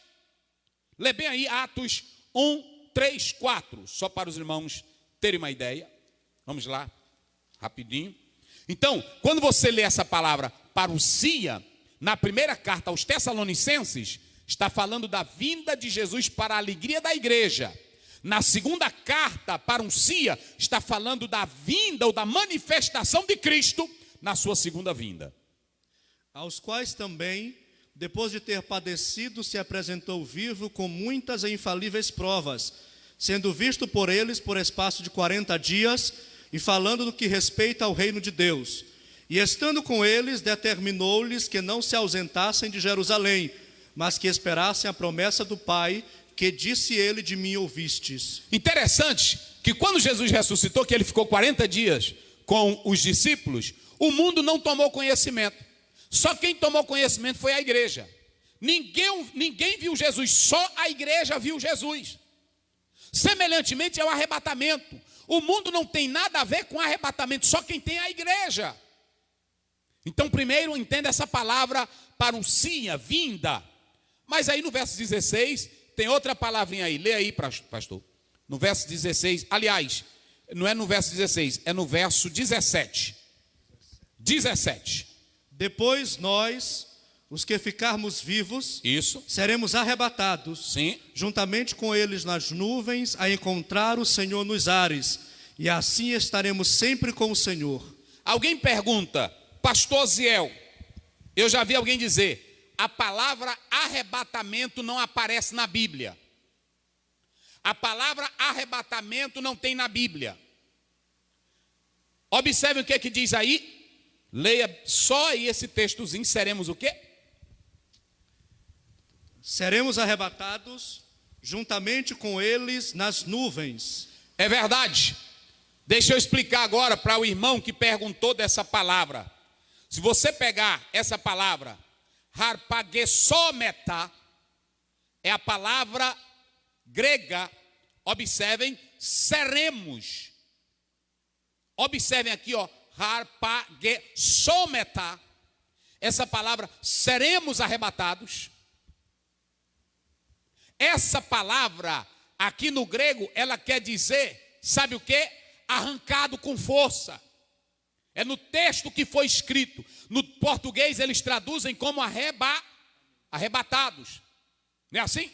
Lê bem aí Atos 1, 3, 4, só para os irmãos terem uma ideia. Vamos lá, rapidinho. Então, quando você lê essa palavra parousia, na primeira carta aos Tessalonicenses, está falando da vinda de Jesus para a alegria da igreja. Na segunda carta, parousia, está falando da vinda ou da manifestação de Cristo na sua segunda vinda. Aos quais também, depois de ter padecido, se apresentou vivo com muitas e infalíveis provas, sendo visto por eles por espaço de 40 dias, e falando no que respeita ao reino de Deus. E estando com eles, determinou-lhes que não se ausentassem de Jerusalém, mas que esperassem a promessa do Pai, que disse ele: de mim ouvistes. Interessante que quando Jesus ressuscitou, que ele ficou 40 dias com os discípulos, o mundo não tomou conhecimento. Só quem tomou conhecimento foi a igreja. Ninguém viu Jesus, só a igreja viu Jesus. Semelhantemente é o arrebatamento. O mundo não tem nada a ver com arrebatamento, só quem tem é a igreja. Então primeiro entenda essa palavra parousia, vinda. Mas aí no verso 16, tem outra palavrinha aí. Lê aí, pastor. No verso 16, aliás, não é no verso 16, é no verso 17. 17. Depois nós, os que ficarmos vivos, Isso. seremos arrebatados, Sim. juntamente com eles nas nuvens, a encontrar o Senhor nos ares. E assim estaremos sempre com o Senhor. Alguém pergunta, pastor Ziel, eu já vi alguém dizer, a palavra arrebatamento não aparece na Bíblia. A palavra arrebatamento não tem na Bíblia. Observe o que diz aí. Leia só aí esse textozinho. Seremos o quê? Seremos arrebatados juntamente com eles nas nuvens. É verdade. Deixa eu explicar agora para o irmão que perguntou dessa palavra. Se você pegar essa palavra, harpagesometa, é a palavra grega, observem, seremos. Observem aqui, ó, harpagesometa, essa palavra, seremos arrebatados. Essa palavra, aqui no grego, ela quer dizer, sabe o quê? Arrancado com força. É no texto que foi escrito. No português eles traduzem como arrebatados. Não é assim?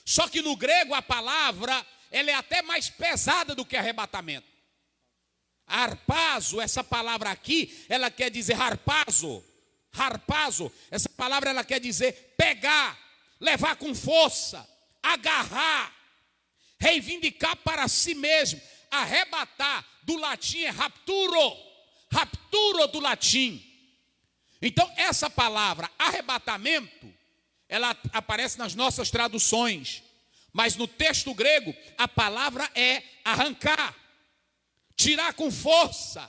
Só que no grego a palavra, ela é até mais pesada do que arrebatamento. Harpazo, essa palavra aqui, ela quer dizer harpazo. Harpazo, essa palavra ela quer dizer pegar, levar com força, agarrar, reivindicar para si mesmo. Arrebatar, do latim é rapturo. Rapturo do latim. Então essa palavra arrebatamento, ela aparece nas nossas traduções, mas no texto grego a palavra é arrancar, tirar com força.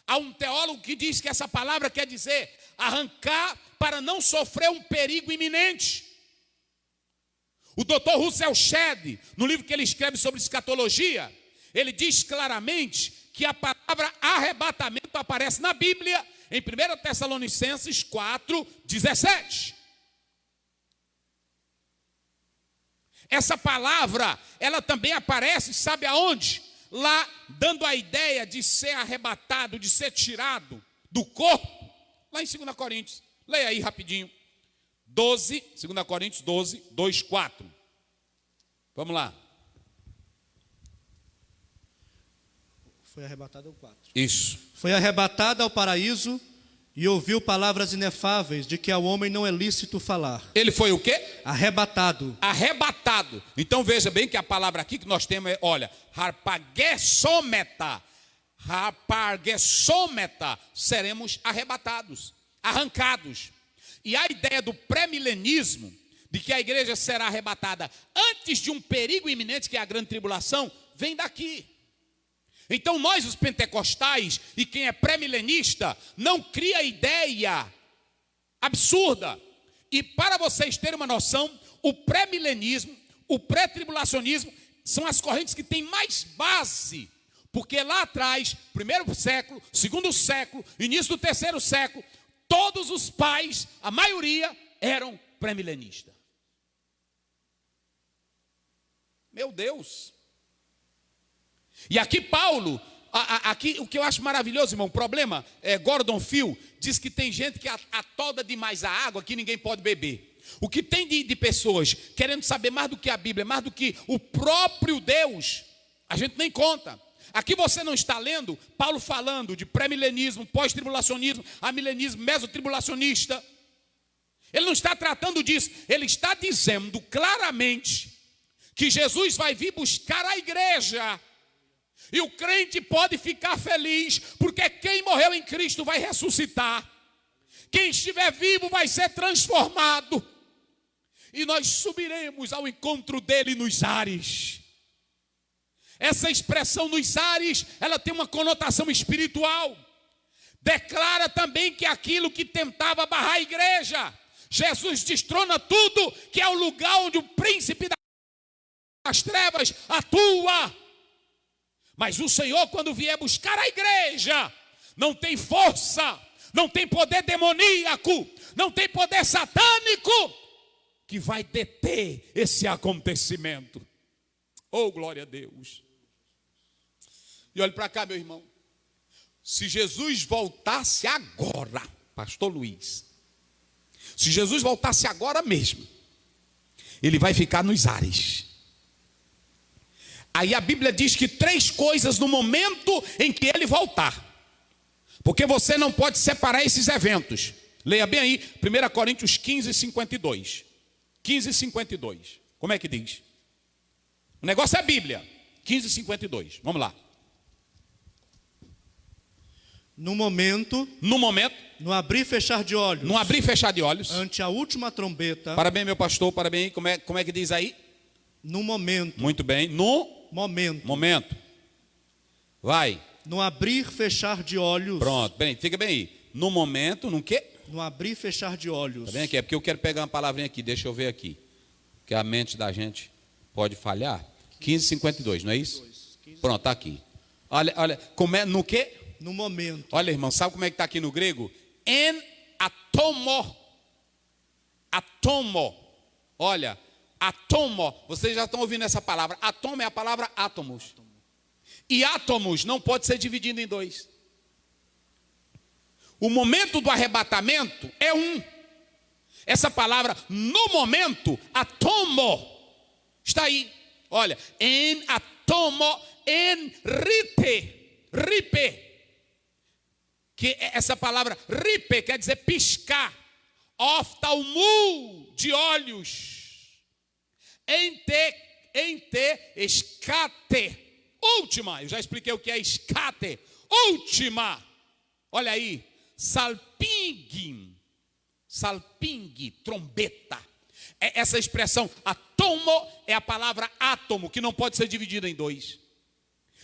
Há um teólogo que diz que essa palavra quer dizer arrancar para não sofrer um perigo iminente. O Dr. Russell Shedd, no livro que ele escreve sobre escatologia, ele diz claramente que a palavra arrebatamento aparece na Bíblia, em 1 Tessalonicenses 4, 17. Essa palavra, ela também aparece, sabe aonde? Lá, dando a ideia de ser arrebatado, de ser tirado do corpo, lá em 2 Coríntios. Leia aí rapidinho. 2 Coríntios 12, 2, 4. Vamos lá. Foi arrebatado ao 4. Isso. Foi arrebatado ao paraíso E ouviu palavras inefáveis de que ao homem não é lícito falar. Ele foi o quê? Arrebatado. Arrebatado. Então veja bem que a palavra aqui que nós temos é, olha, harpagesometa. Harpagesometa. Seremos arrebatados, arrancados. E a ideia do pré-milenismo, de que a igreja será arrebatada antes de um perigo iminente, que é a grande tribulação, vem daqui. Então nós, os pentecostais, e quem é pré-milenista, não cria ideia absurda. E para vocês terem uma noção, o pré-milenismo, o pré-tribulacionismo, são as correntes que têm mais base. Porque lá atrás, primeiro século, segundo século, início do terceiro século, todos os pais, a maioria, eram pré-milenistas. Meu Deus! E aqui Paulo, aqui o que eu acho maravilhoso, irmão, o problema é Gordon Fee diz que tem gente que atolda demais a água que ninguém pode beber. O que tem de pessoas querendo saber mais do que a Bíblia, mais do que o próprio Deus, a gente nem conta. Aqui você não está lendo Paulo falando de pré-milenismo, pós-tribulacionismo, amilenismo, mesotribulacionista. Ele não está tratando disso, ele está dizendo claramente que Jesus vai vir buscar a igreja. E o crente pode ficar feliz, porque quem morreu em Cristo vai ressuscitar. Quem estiver vivo vai ser transformado. E nós subiremos ao encontro dele nos ares. Essa expressão nos ares, ela tem uma conotação espiritual. Declara também que aquilo que tentava barrar a igreja, Jesus destrona tudo, que é o lugar onde o príncipe das trevas atua. Mas o Senhor, quando vier buscar a igreja, não tem força, não tem poder demoníaco, não tem poder satânico, que vai deter esse acontecimento. Oh, glória a Deus. E olhe para cá, meu irmão. Se Jesus voltasse agora, pastor Luiz, se Jesus voltasse agora mesmo, ele vai ficar nos ares. Aí a Bíblia diz que 3 coisas no momento em que ele voltar. Porque você não pode separar esses eventos. Leia bem aí, 1 Coríntios 15, 52. 15, 52. Como é que diz? O negócio é a Bíblia. 15, 52. Vamos lá. No momento, no abrir e fechar de olhos. No abrir e fechar de olhos. Ante a última trombeta. Parabéns, meu pastor, parabéns. Como é que diz aí? No momento. Muito bem. No momento. Vai. No abrir e fechar de olhos. Pronto, bem, fica bem aí. No momento, no quê? No abrir e fechar de olhos. Tá bem aqui, é porque eu quero pegar uma palavrinha aqui, deixa eu ver aqui. Que a mente da gente pode falhar. 15:52, não é isso? 15. Pronto, está aqui. Olha, como é, no quê? No momento. Olha, irmão, sabe como é que está aqui no grego? En atomo. Atomo. Olha, atomo. Vocês já estão ouvindo essa palavra. Atomo é a palavra átomos. E átomos não pode ser dividido em 2. O momento do arrebatamento é um. Essa palavra, no momento, atomo, está aí. Olha, en atomo, en ripe. Que essa palavra ripe quer dizer piscar. Oftalmu, de olhos. Ente, escate. Última, eu já expliquei o que é escate. Última. Olha aí. Salpingue, trombeta. Essa expressão atomo é a palavra átomo, que não pode ser dividida em 2.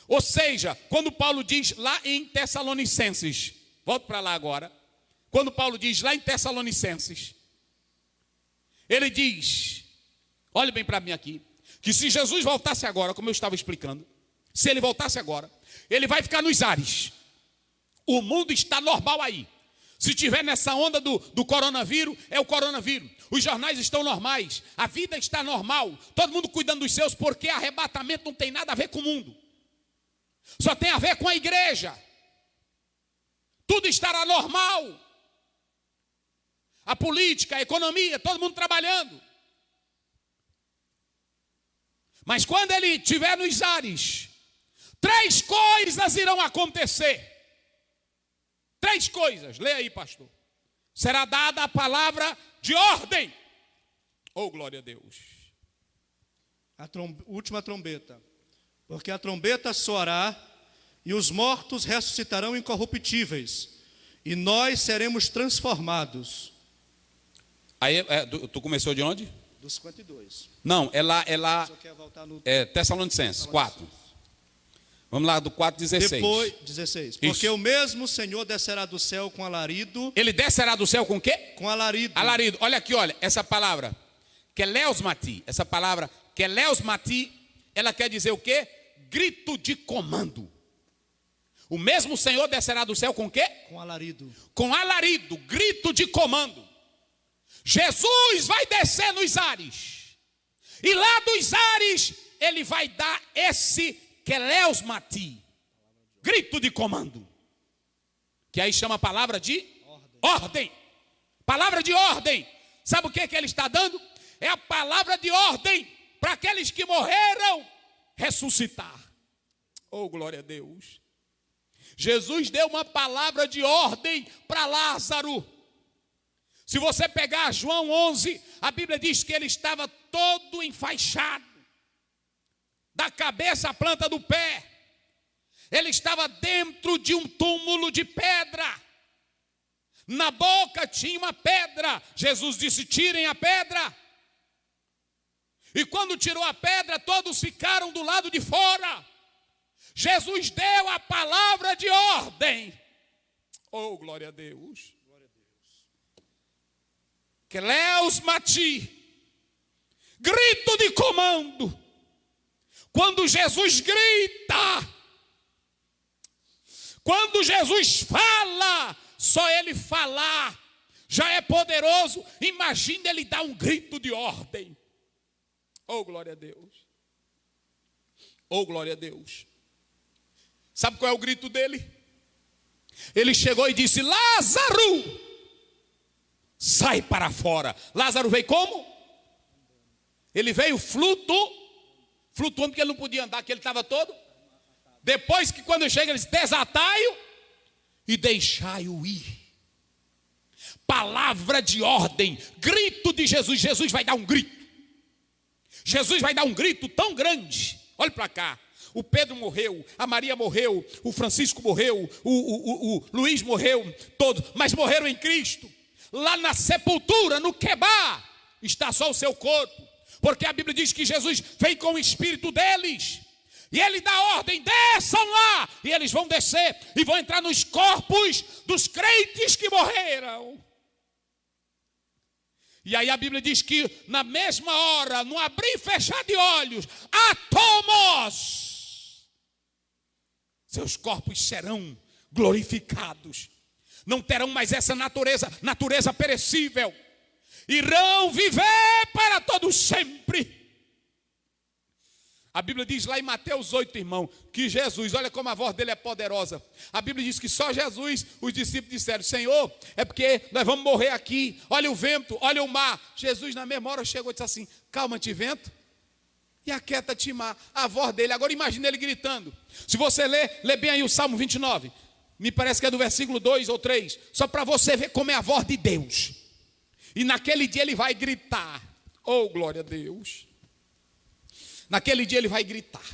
Ou seja, quando Paulo diz lá em Tessalonicenses, volto para lá agora. Quando Paulo diz lá em Tessalonicenses, ele diz, olhe bem para mim aqui, que se Jesus voltasse agora, como eu estava explicando, se ele voltasse agora, ele vai ficar nos ares. O mundo está normal aí. Se tiver nessa onda do coronavírus, é o coronavírus. Os jornais estão normais. A vida está normal. Todo mundo cuidando dos seus, porque arrebatamento não tem nada a ver com o mundo. Só tem a ver com a igreja. Tudo estará normal. A política, a economia, todo mundo trabalhando. Mas quando ele estiver nos ares, 3 coisas irão acontecer. 3 coisas, leia aí, pastor. Será dada a palavra de ordem. Oh, glória a Deus. Última trombeta. Porque a trombeta soará e os mortos ressuscitarão incorruptíveis, e nós seremos transformados. Aí, tu começou de onde? Do 52. Não, é lá Só quer voltar no... Tessalonicenses 4. Vamos lá do 4:16. Depois, 16. Porque o mesmo Senhor descerá do céu com alarido. Ele descerá do céu com o quê? Com alarido. Alarido. Olha aqui, olha, essa palavra, Keleosmati, essa palavra, Keleosmati, ela quer dizer o quê? Grito de comando. O mesmo Senhor descerá do céu com o quê? Com alarido. Com alarido, grito de comando. Jesus vai descer nos ares. E lá dos ares, ele vai dar esse Keleosmati, grito de comando. Que aí chama a palavra de ordem. Palavra de ordem. Sabe o que ele está dando? É a palavra de ordem para aqueles que morreram ressuscitar. Oh, glória a Deus. Jesus deu uma palavra de ordem para Lázaro. Se você pegar João 11, a Bíblia diz que ele estava todo enfaixado, da cabeça à planta do pé. Ele estava dentro de um túmulo de pedra. Na boca tinha uma pedra. Jesus disse: tirem a pedra. E quando tirou a pedra, todos ficaram do lado de fora. Jesus deu a palavra de ordem. Oh, glória a Deus. Keleosmati, grito de comando. Quando Jesus grita, quando Jesus fala, só ele falar já é poderoso. Imagina ele dar um grito de ordem. Oh, glória a Deus. Oh, glória a Deus. Sabe qual é o grito dele? Ele chegou e disse: Lázaro, sai para fora. Lázaro veio como? Ele veio flutuando, porque ele não podia andar, que ele estava todo. Depois que quando chega, ele diz: desatai-o e deixai-o ir. Palavra de ordem, grito de Jesus. Jesus vai dar um grito. Jesus vai dar um grito tão grande. Olha para cá. O Pedro morreu, a Maria morreu, o Francisco morreu, o Luiz morreu, todos, mas morreram em Cristo. Lá na sepultura, no Quebá, está só o seu corpo, porque a Bíblia diz que Jesus vem com o espírito deles, e ele dá ordem: desçam lá, e eles vão descer, e vão entrar nos corpos dos crentes que morreram. E aí a Bíblia diz que na mesma hora, no abrir e fechar de olhos, átomos, seus corpos serão glorificados. Não terão mais essa natureza perecível. Irão viver para todo sempre. A Bíblia diz lá em Mateus 8, irmão, que Jesus, olha como a voz dele é poderosa. A Bíblia diz que só Jesus, os discípulos disseram: Senhor, é porque nós vamos morrer aqui. Olha o vento, olha o mar. Jesus na mesma hora chegou e disse assim: calma-te, vento, e aquieta-te, mar. A voz dele, agora imagina ele gritando. Se você lê bem aí o Salmo 29, me parece que é do versículo 2 ou 3, só para você ver como é a voz de Deus. E naquele dia ele vai gritar. Oh, glória a Deus. Naquele dia ele vai gritar.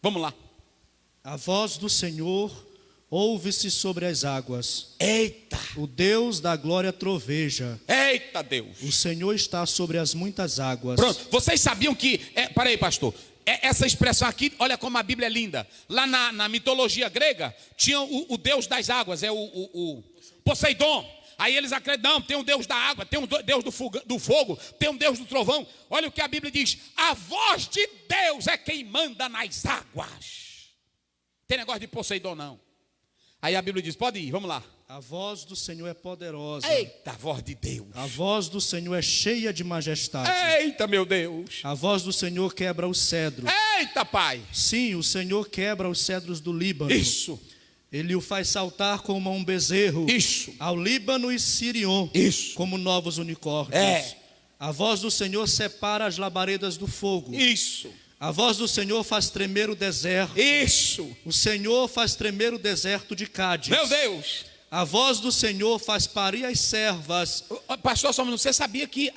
Vamos lá. A voz do Senhor ouve-se sobre as águas. Eita! O Deus da glória troveja. Eita, Deus! O Senhor está sobre as muitas águas. Pronto, vocês sabiam que... Para aí, pastor. Essa expressão aqui, olha como a Bíblia é linda. Lá na mitologia grega, tinha o Deus das águas, é o Poseidon. Aí eles acreditam: não, tem um Deus da água, tem um Deus do fogo, tem um Deus do trovão. Olha o que a Bíblia diz: a voz de Deus é quem manda nas águas. Tem negócio de Poseidon não. Aí a Bíblia diz: pode ir, vamos lá. A voz do Senhor é poderosa. Eita, a voz de Deus. A voz do Senhor é cheia de majestade. Eita, meu Deus. A voz do Senhor quebra os cedros. Eita, Pai. Sim, o Senhor quebra os cedros do Líbano. Isso. Ele o faz saltar como um bezerro. Isso. Ao Líbano e Sirion. Isso. Como novos unicórnios. É. A voz do Senhor separa as labaredas do fogo. Isso. A voz do Senhor faz tremer o deserto. Isso. O Senhor faz tremer o deserto de Cádiz. Meu Deus. A voz do Senhor faz parir as servas. Pastor, só um minuto, você sabia que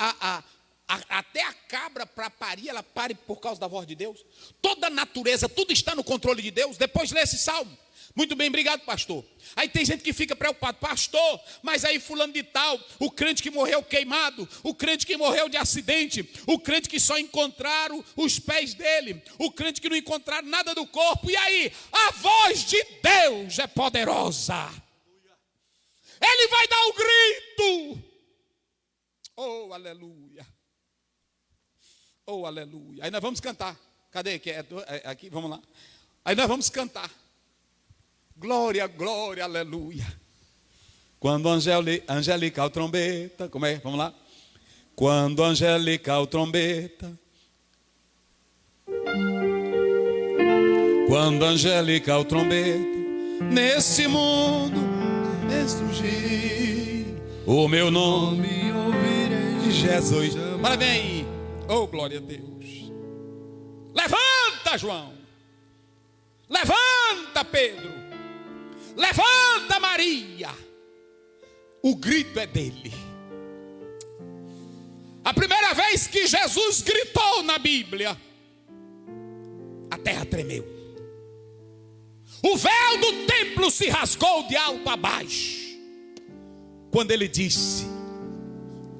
até a cabra para parir, ela pare por causa da voz de Deus? Toda a natureza, tudo está no controle de Deus. Depois lê esse salmo. Muito bem, obrigado, pastor. Aí tem gente que fica preocupado, pastor, mas aí fulano de tal, o crente que morreu queimado, o crente que morreu de acidente, o crente que só encontraram os pés dele, o crente que não encontraram nada do corpo, e aí? A voz de Deus é poderosa. Ele vai dar o grito. Oh, aleluia. Oh, aleluia. Aí nós vamos cantar. Cadê? Aqui, vamos lá. Aí nós vamos cantar. Glória, glória, aleluia. Quando angelical trombeta. Como é? Vamos lá. Quando angelical trombeta. Quando angelical trombeta. Nesse mundo destrugir. O meu nome ouvirei. Jesus. Para bem aí. Oh, glória a Deus. Levanta, João. Levanta, Pedro. Levanta, Maria. O grito é dele. A primeira vez que Jesus gritou na Bíblia, a terra tremeu. O véu do templo se rasgou de alto a baixo, quando ele disse: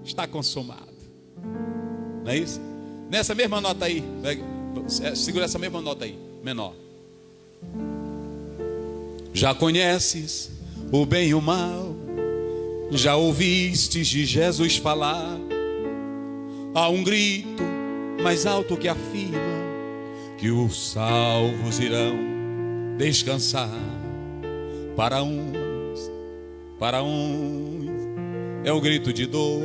está consumado. Não é isso? Nessa mesma nota aí, segura essa mesma nota aí, menor. Já conheces o bem e o mal, já ouvistes de Jesus falar. Há um grito mais alto que afirma que os salvos irão descansar. Para uns é um grito de dor,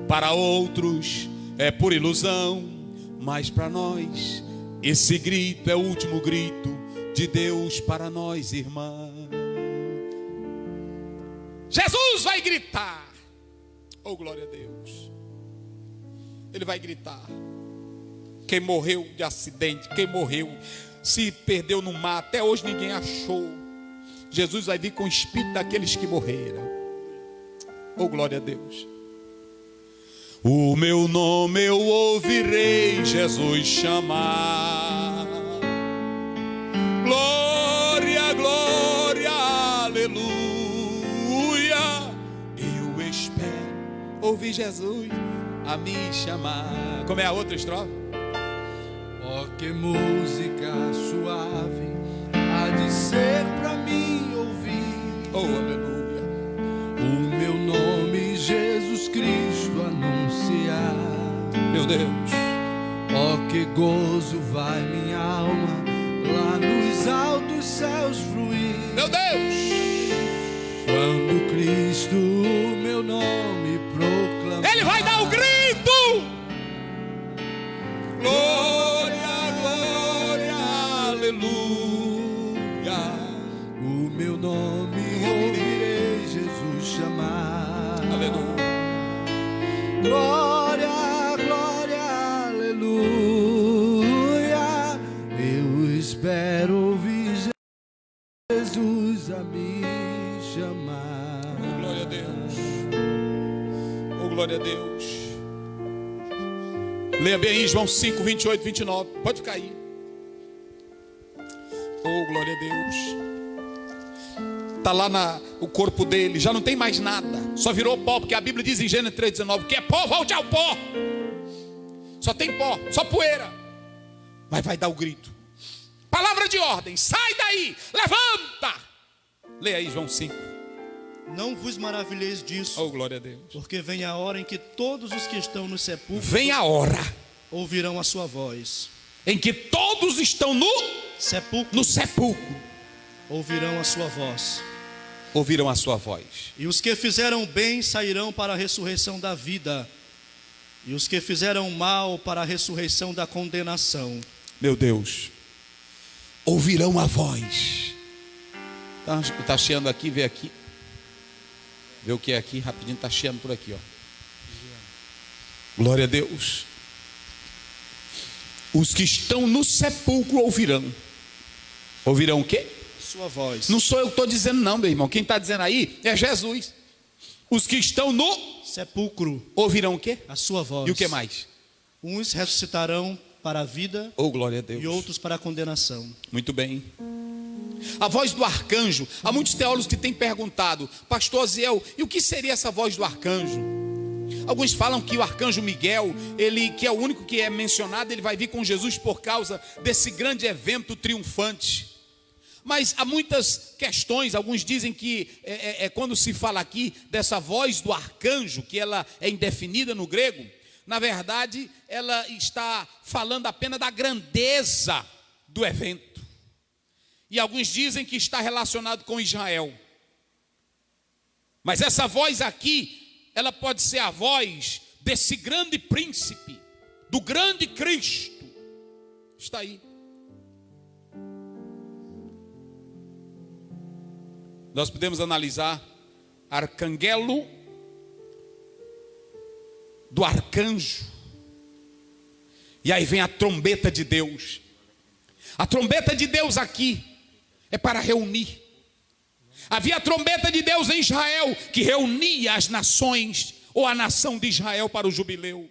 para outros é por ilusão, mas para nós esse grito é o último grito de Deus para nós, irmãos. Jesus vai gritar. Oh, glória a Deus. Ele vai gritar. Quem morreu de acidente, quem morreu, se perdeu no mar, até hoje ninguém achou. Jesus vai vir com o espírito daqueles que morreram. Oh, glória a Deus. O meu nome eu ouvirei Jesus chamar. Glória, glória, aleluia. Eu espero ouvir Jesus a me chamar. Como é a outra estrofe? Oh, que música suave há de ser pra mim ouvir. Oh, aleluia. O meu nome Jesus Cristo anunciar. Meu Deus. Oh, que gozo vai minha alma lá nos altos céus fluir. Meu Deus. Quando Cristo o meu nome proclamar. Ele vai dar o grito. Glória, glória, aleluia. O meu nome ouvirei Jesus chamar. Aleluia. Glória, glória, aleluia. Eu espero ouvir Jesus a me chamar. Oh, glória a Deus. Oh, glória a Deus. Leia bem aí João 5, 28, 29. Pode ficar aí. Oh, glória a Deus. Está lá o corpo dele, já não tem mais nada, só virou pó, porque a Bíblia diz em Gênesis 3,19 que é pó, volte ao pó. Só tem pó, só poeira. Mas vai dar o grito. Palavra de ordem, sai daí, levanta. Leia aí João 5. Não vos maravilheis disso, Oh, glória a Deus. porque vem a hora em que todos os que estão no sepulcro Vem a hora ouvirão a sua voz. em que todos estão no sepulcro Ouvirão a sua voz. ouviram a sua voz. E os que fizeram bem sairão para a ressurreição da vida, e os que fizeram mal para a ressurreição da condenação. Meu Deus, ouvirão a voz. Está cheando aqui, vê aqui. Vê o que é aqui, rapidinho, está cheando por aqui, ó. Glória a Deus. Os que estão no sepulcro ouvirão. Ouvirão o quê? sua voz. Não sou eu que estou dizendo não, meu irmão. Quem está dizendo aí é Jesus. Os que estão no sepulcro ouvirão o quê? a sua voz. E o que mais? Uns ressuscitarão para a vida, Oh, glória a Deus. e outros para a condenação. Muito bem. A voz do arcanjo. Há muitos teólogos que têm perguntado, pastor Aziel, e o que seria essa voz do arcanjo? Alguns falam que o arcanjo Miguel, ele que é o único que é mencionado, ele vai vir com Jesus por causa desse grande evento triunfante. Mas há muitas questões. Alguns dizem que quando se fala aqui dessa voz do arcanjo, que ela é indefinida no grego, na verdade ela está falando apenas da grandeza do evento. E alguns dizem que está relacionado com Israel. Mas essa voz aqui, ela pode ser a voz desse grande príncipe, do grande Cristo. Está aí. Nós podemos analisar arcangelo do arcanjo. E aí vem a trombeta de Deus. A trombeta de Deus aqui é para reunir. Havia a trombeta de Deus em Israel, que reunia as nações, ou a nação de Israel, para o jubileu.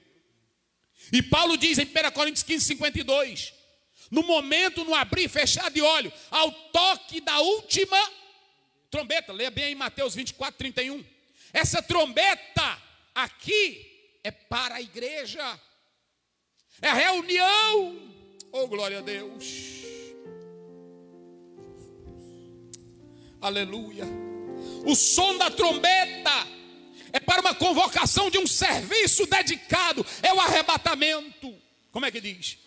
E Paulo diz em 1 Coríntios 15:52, no momento, no abrir e fechar de olho, ao toque da última trombeta. Leia bem aí Mateus 24:31. Essa trombeta aqui é para a igreja. É a reunião. Oh, glória a Deus. Aleluia. O som da trombeta é para uma convocação de um serviço dedicado. É o arrebatamento. Como é que diz?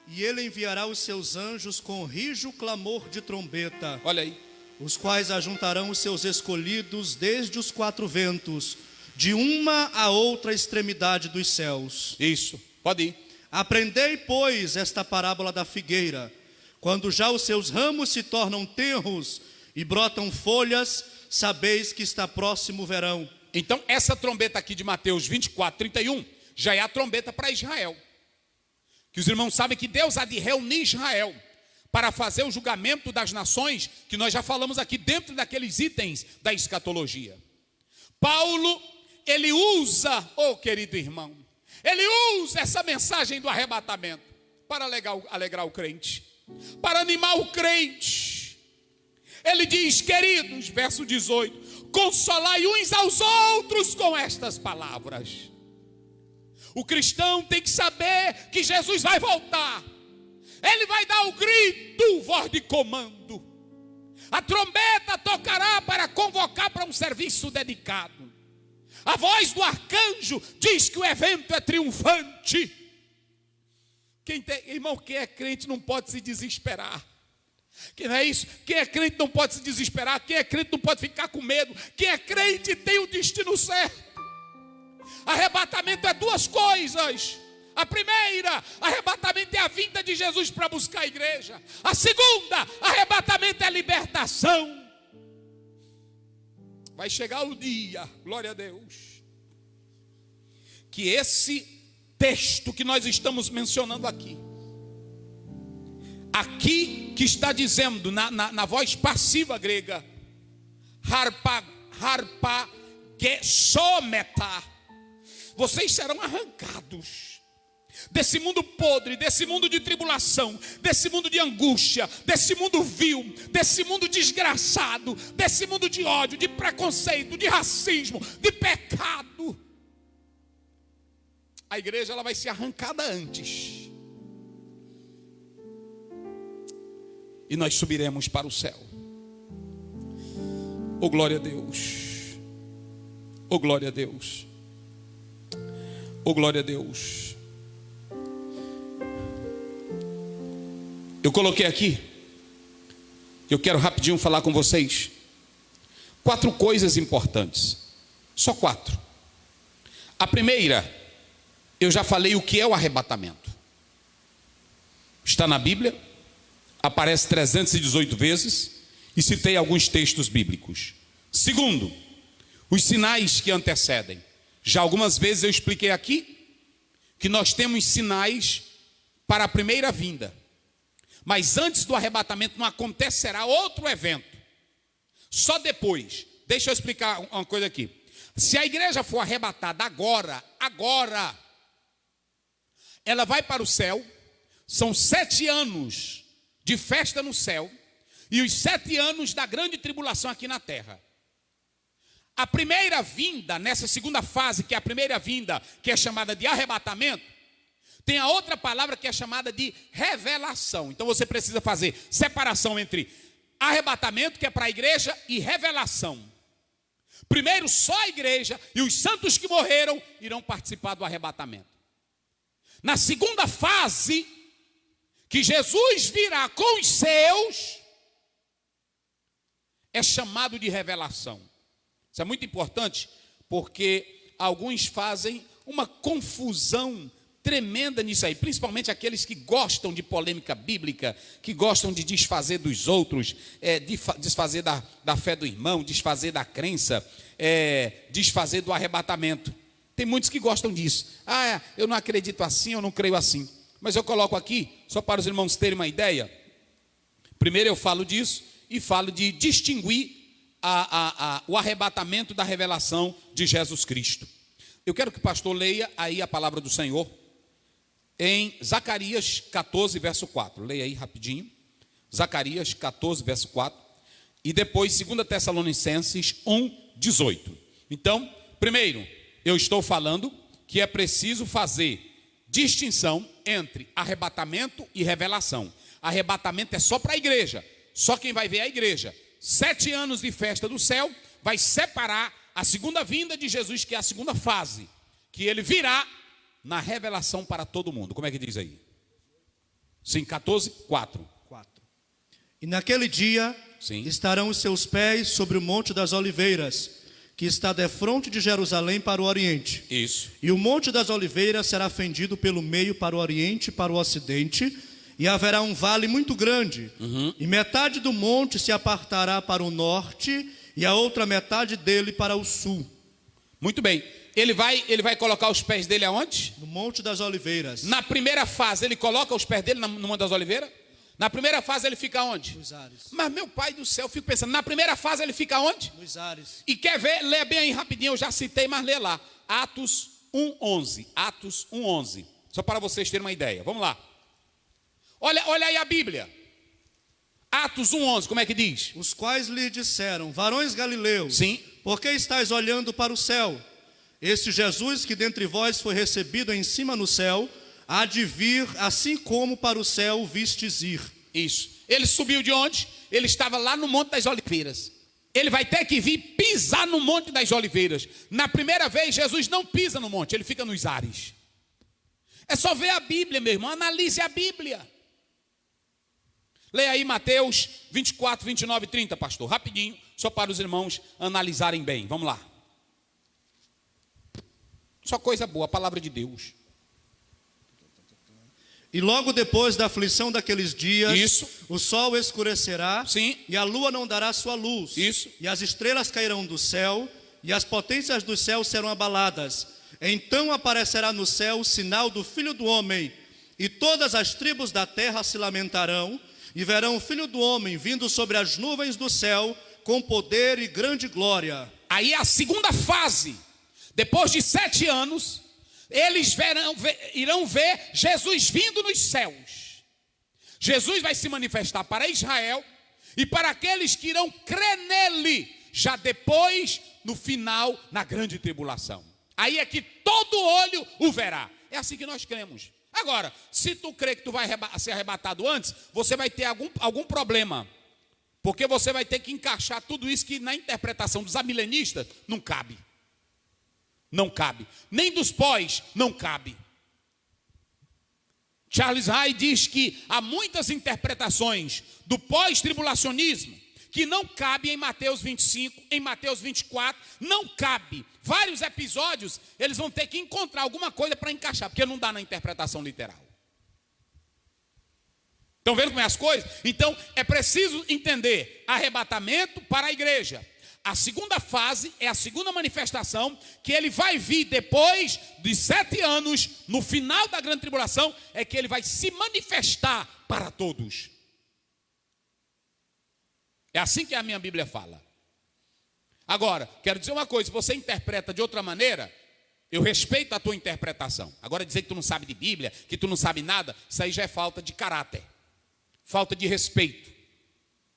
E ele enviará os seus anjos com rijo clamor de trombeta. Olha aí. Os quais ajuntarão os seus escolhidos desde os quatro ventos, de uma a outra extremidade dos céus. Isso, pode ir. Aprendei, pois, esta parábola da figueira. Quando já os seus ramos se tornam tenros e brotam folhas, sabeis que está próximo o verão. Então essa trombeta aqui de Mateus 24:31 já é a trombeta para Israel. Que os irmãos sabem que Deus há de reunir Israel para fazer o julgamento das nações, que nós já falamos aqui dentro daqueles itens da escatologia. Paulo, ele usa, oh querido irmão, ele usa essa mensagem do arrebatamento para alegrar o crente, para animar o crente. Ele diz, queridos, verso 18, consolai uns aos outros com estas palavras. O cristão tem que saber que Jesus vai voltar. Ele vai dar o grito, voz de comando. A trombeta tocará para convocar para um serviço dedicado. A voz do arcanjo diz que o evento é triunfante. Irmão, quem é crente não pode se desesperar. Que não é isso? Quem é crente não pode se desesperar. Quem é crente não pode ficar com medo. Quem é crente tem o destino certo. Arrebatamento é duas coisas. A primeira, arrebatamento é a vinda de Jesus para buscar a igreja. A segunda, arrebatamento é a libertação. Vai chegar o dia, glória a Deus, que esse texto que nós estamos mencionando aqui que está dizendo na voz passiva grega, harpagesometa, vocês serão arrancados desse mundo podre, desse mundo de tribulação, desse mundo de angústia, desse mundo vil, desse mundo desgraçado, desse mundo de ódio, de preconceito, de racismo, de pecado. A igreja ela vai ser arrancada antes. E nós subiremos para o céu. Oh glória a Deus. Oh glória a Deus. Oh glória a Deus. Eu coloquei aqui, eu quero rapidinho falar com vocês 4 coisas importantes. Só 4. A primeira, eu já falei o que é o arrebatamento. Está na Bíblia, aparece 318 vezes e citei alguns textos bíblicos. Segundo, os sinais que antecedem. Já algumas vezes eu expliquei aqui que nós temos sinais para a primeira vinda. Mas antes do arrebatamento não acontecerá outro evento. Só depois. Deixa eu explicar uma coisa aqui. Se a igreja for arrebatada agora, ela vai para o céu. São 7 anos de festa no céu e os 7 anos da grande tribulação aqui na terra. A primeira vinda, nessa segunda fase, que é a primeira vinda, que é chamada de arrebatamento, tem a outra palavra que é chamada de revelação. Então você precisa fazer separação entre arrebatamento, que é para a igreja, e revelação. Primeiro só a igreja e os santos que morreram irão participar do arrebatamento. Na segunda fase, que Jesus virá com os seus, é chamado de revelação. Isso é muito importante, porque alguns fazem uma confusão tremenda nisso aí, principalmente aqueles que gostam de polêmica bíblica, que gostam de desfazer dos outros, desfazer da fé do irmão, desfazer da crença, desfazer do arrebatamento. Tem muitos que gostam disso. Eu não acredito assim, eu não creio assim. Mas eu coloco aqui, só para os irmãos terem uma ideia. Primeiro eu falo disso e falo de distinguir o arrebatamento da revelação de Jesus Cristo. Eu quero que o pastor leia aí a palavra do Senhor em Zacarias 14, verso 4. Leia aí rapidinho. Zacarias 14, verso 4. E depois 2 Tessalonicenses 1, 18. Então, primeiro, eu estou falando que é preciso fazer distinção entre arrebatamento e revelação. Arrebatamento é só para a igreja. Só quem vai ver é a igreja. 7 anos de festa do céu vai separar a segunda vinda de Jesus, que é a segunda fase, que ele virá na revelação para todo mundo. Como é que diz aí? Sim, 14, 4. E naquele dia Sim. estarão os seus pés sobre o Monte das Oliveiras, que está defronte de Jerusalém para o oriente. Isso. E o Monte das Oliveiras será fendido pelo meio para o oriente e para o ocidente, e haverá um vale muito grande. E metade do monte se apartará para o norte, e a outra metade dele para o sul. Muito bem. Ele vai colocar os pés dele aonde? No Monte das Oliveiras. Na primeira fase, ele coloca os pés dele no Monte das Oliveiras? Na primeira fase, ele fica onde? Nos ares. Mas, meu pai do céu, eu fico pensando, na primeira fase, ele fica onde? Nos ares. E quer ver? Lê bem aí rapidinho, eu já citei, mas lê lá. Atos 1:11. Atos 1:11. Só para vocês terem uma ideia. Vamos lá. Olha aí a Bíblia. Atos 1:11, como é que diz? Os quais lhe disseram: varões galileus, Sim. por que estáis olhando para o céu? Este Jesus que dentre vós foi recebido em cima no céu, há de vir, assim como para o céu vistes ir. Isso. Ele subiu de onde? Ele estava lá no Monte das Oliveiras. Ele vai ter que vir pisar no Monte das Oliveiras. Na primeira vez, Jesus não pisa no monte, ele fica nos ares. É só ver a Bíblia, meu irmão, analise a Bíblia. Leia aí Mateus 24, 29 e 30, pastor, rapidinho, só para os irmãos analisarem bem. Vamos lá. Só coisa boa, a palavra de Deus. E logo depois da aflição daqueles dias, Isso. o sol escurecerá, Sim. e a lua não dará sua luz. Isso. E as estrelas cairão do céu, e as potências do céu serão abaladas. Então aparecerá no céu o sinal do Filho do Homem, e todas as tribos da terra se lamentarão, e verão o Filho do Homem vindo sobre as nuvens do céu, com poder e grande glória. Aí a segunda fase, depois de 7 anos, eles irão ver Jesus vindo nos céus. Jesus vai se manifestar para Israel e para aqueles que irão crer nele, já depois, no final, na grande tribulação. Aí é que todo olho o verá. É assim que nós cremos. Agora, se tu crê que tu vai ser arrebatado antes, você vai ter algum problema. Porque você vai ter que encaixar tudo isso que na interpretação dos amilenistas não cabe. Não cabe. Nem dos pós não cabe. Charles Hay diz que há muitas interpretações do pós-tribulacionismo que não cabe em Mateus 25, em Mateus 24, não cabe. Vários episódios, eles vão ter que encontrar alguma coisa para encaixar, porque não dá na interpretação literal. Estão vendo como é as coisas? Então, é preciso entender arrebatamento para a igreja. A segunda fase é a segunda manifestação, que ele vai vir depois de 7 anos, no final da grande tribulação, é que ele vai se manifestar para todos. É assim que a minha Bíblia fala. Agora, quero dizer uma coisa, se você interpreta de outra maneira, eu respeito a tua interpretação. Agora dizer que tu não sabe de Bíblia, que tu não sabe nada, isso aí já é falta de caráter, falta de respeito,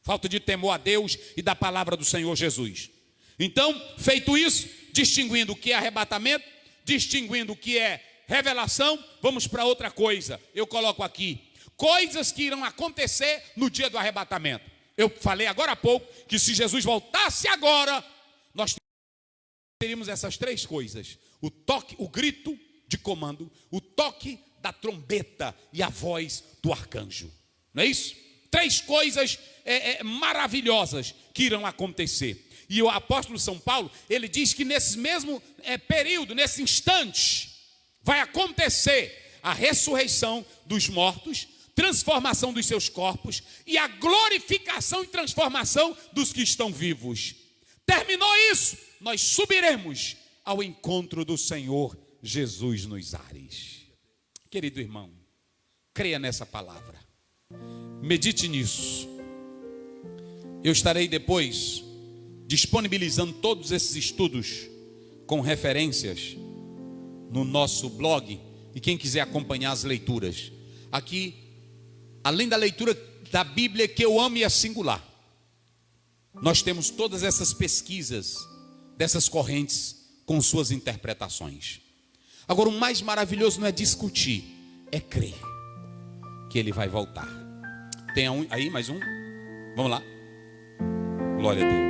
falta de temor a Deus e da palavra do Senhor Jesus. Então, feito isso, distinguindo o que é arrebatamento, distinguindo o que é revelação, vamos para outra coisa. Eu coloco aqui, coisas que irão acontecer no dia do arrebatamento. Eu falei agora há pouco que se Jesus voltasse agora, nós teríamos essas três coisas: o toque, o grito de comando, o toque da trombeta e a voz do arcanjo. Não é isso? Três coisas maravilhosas que irão acontecer. E o apóstolo São Paulo, ele diz que nesse mesmo período, nesse instante, vai acontecer a ressurreição dos mortos, transformação dos seus corpos e a glorificação e transformação dos que estão vivos. Terminou isso, nós subiremos ao encontro do Senhor Jesus nos ares. Querido irmão, creia nessa palavra, medite nisso. Eu estarei depois disponibilizando todos esses estudos com referências no nosso blog, e quem quiser acompanhar as leituras. Aqui, além da leitura da Bíblia, que eu amo e é singular, nós temos todas essas pesquisas dessas correntes com suas interpretações. Agora, o mais maravilhoso não é discutir, é crer que ele vai voltar. Tem aí mais um? Vamos lá. Glória a Deus.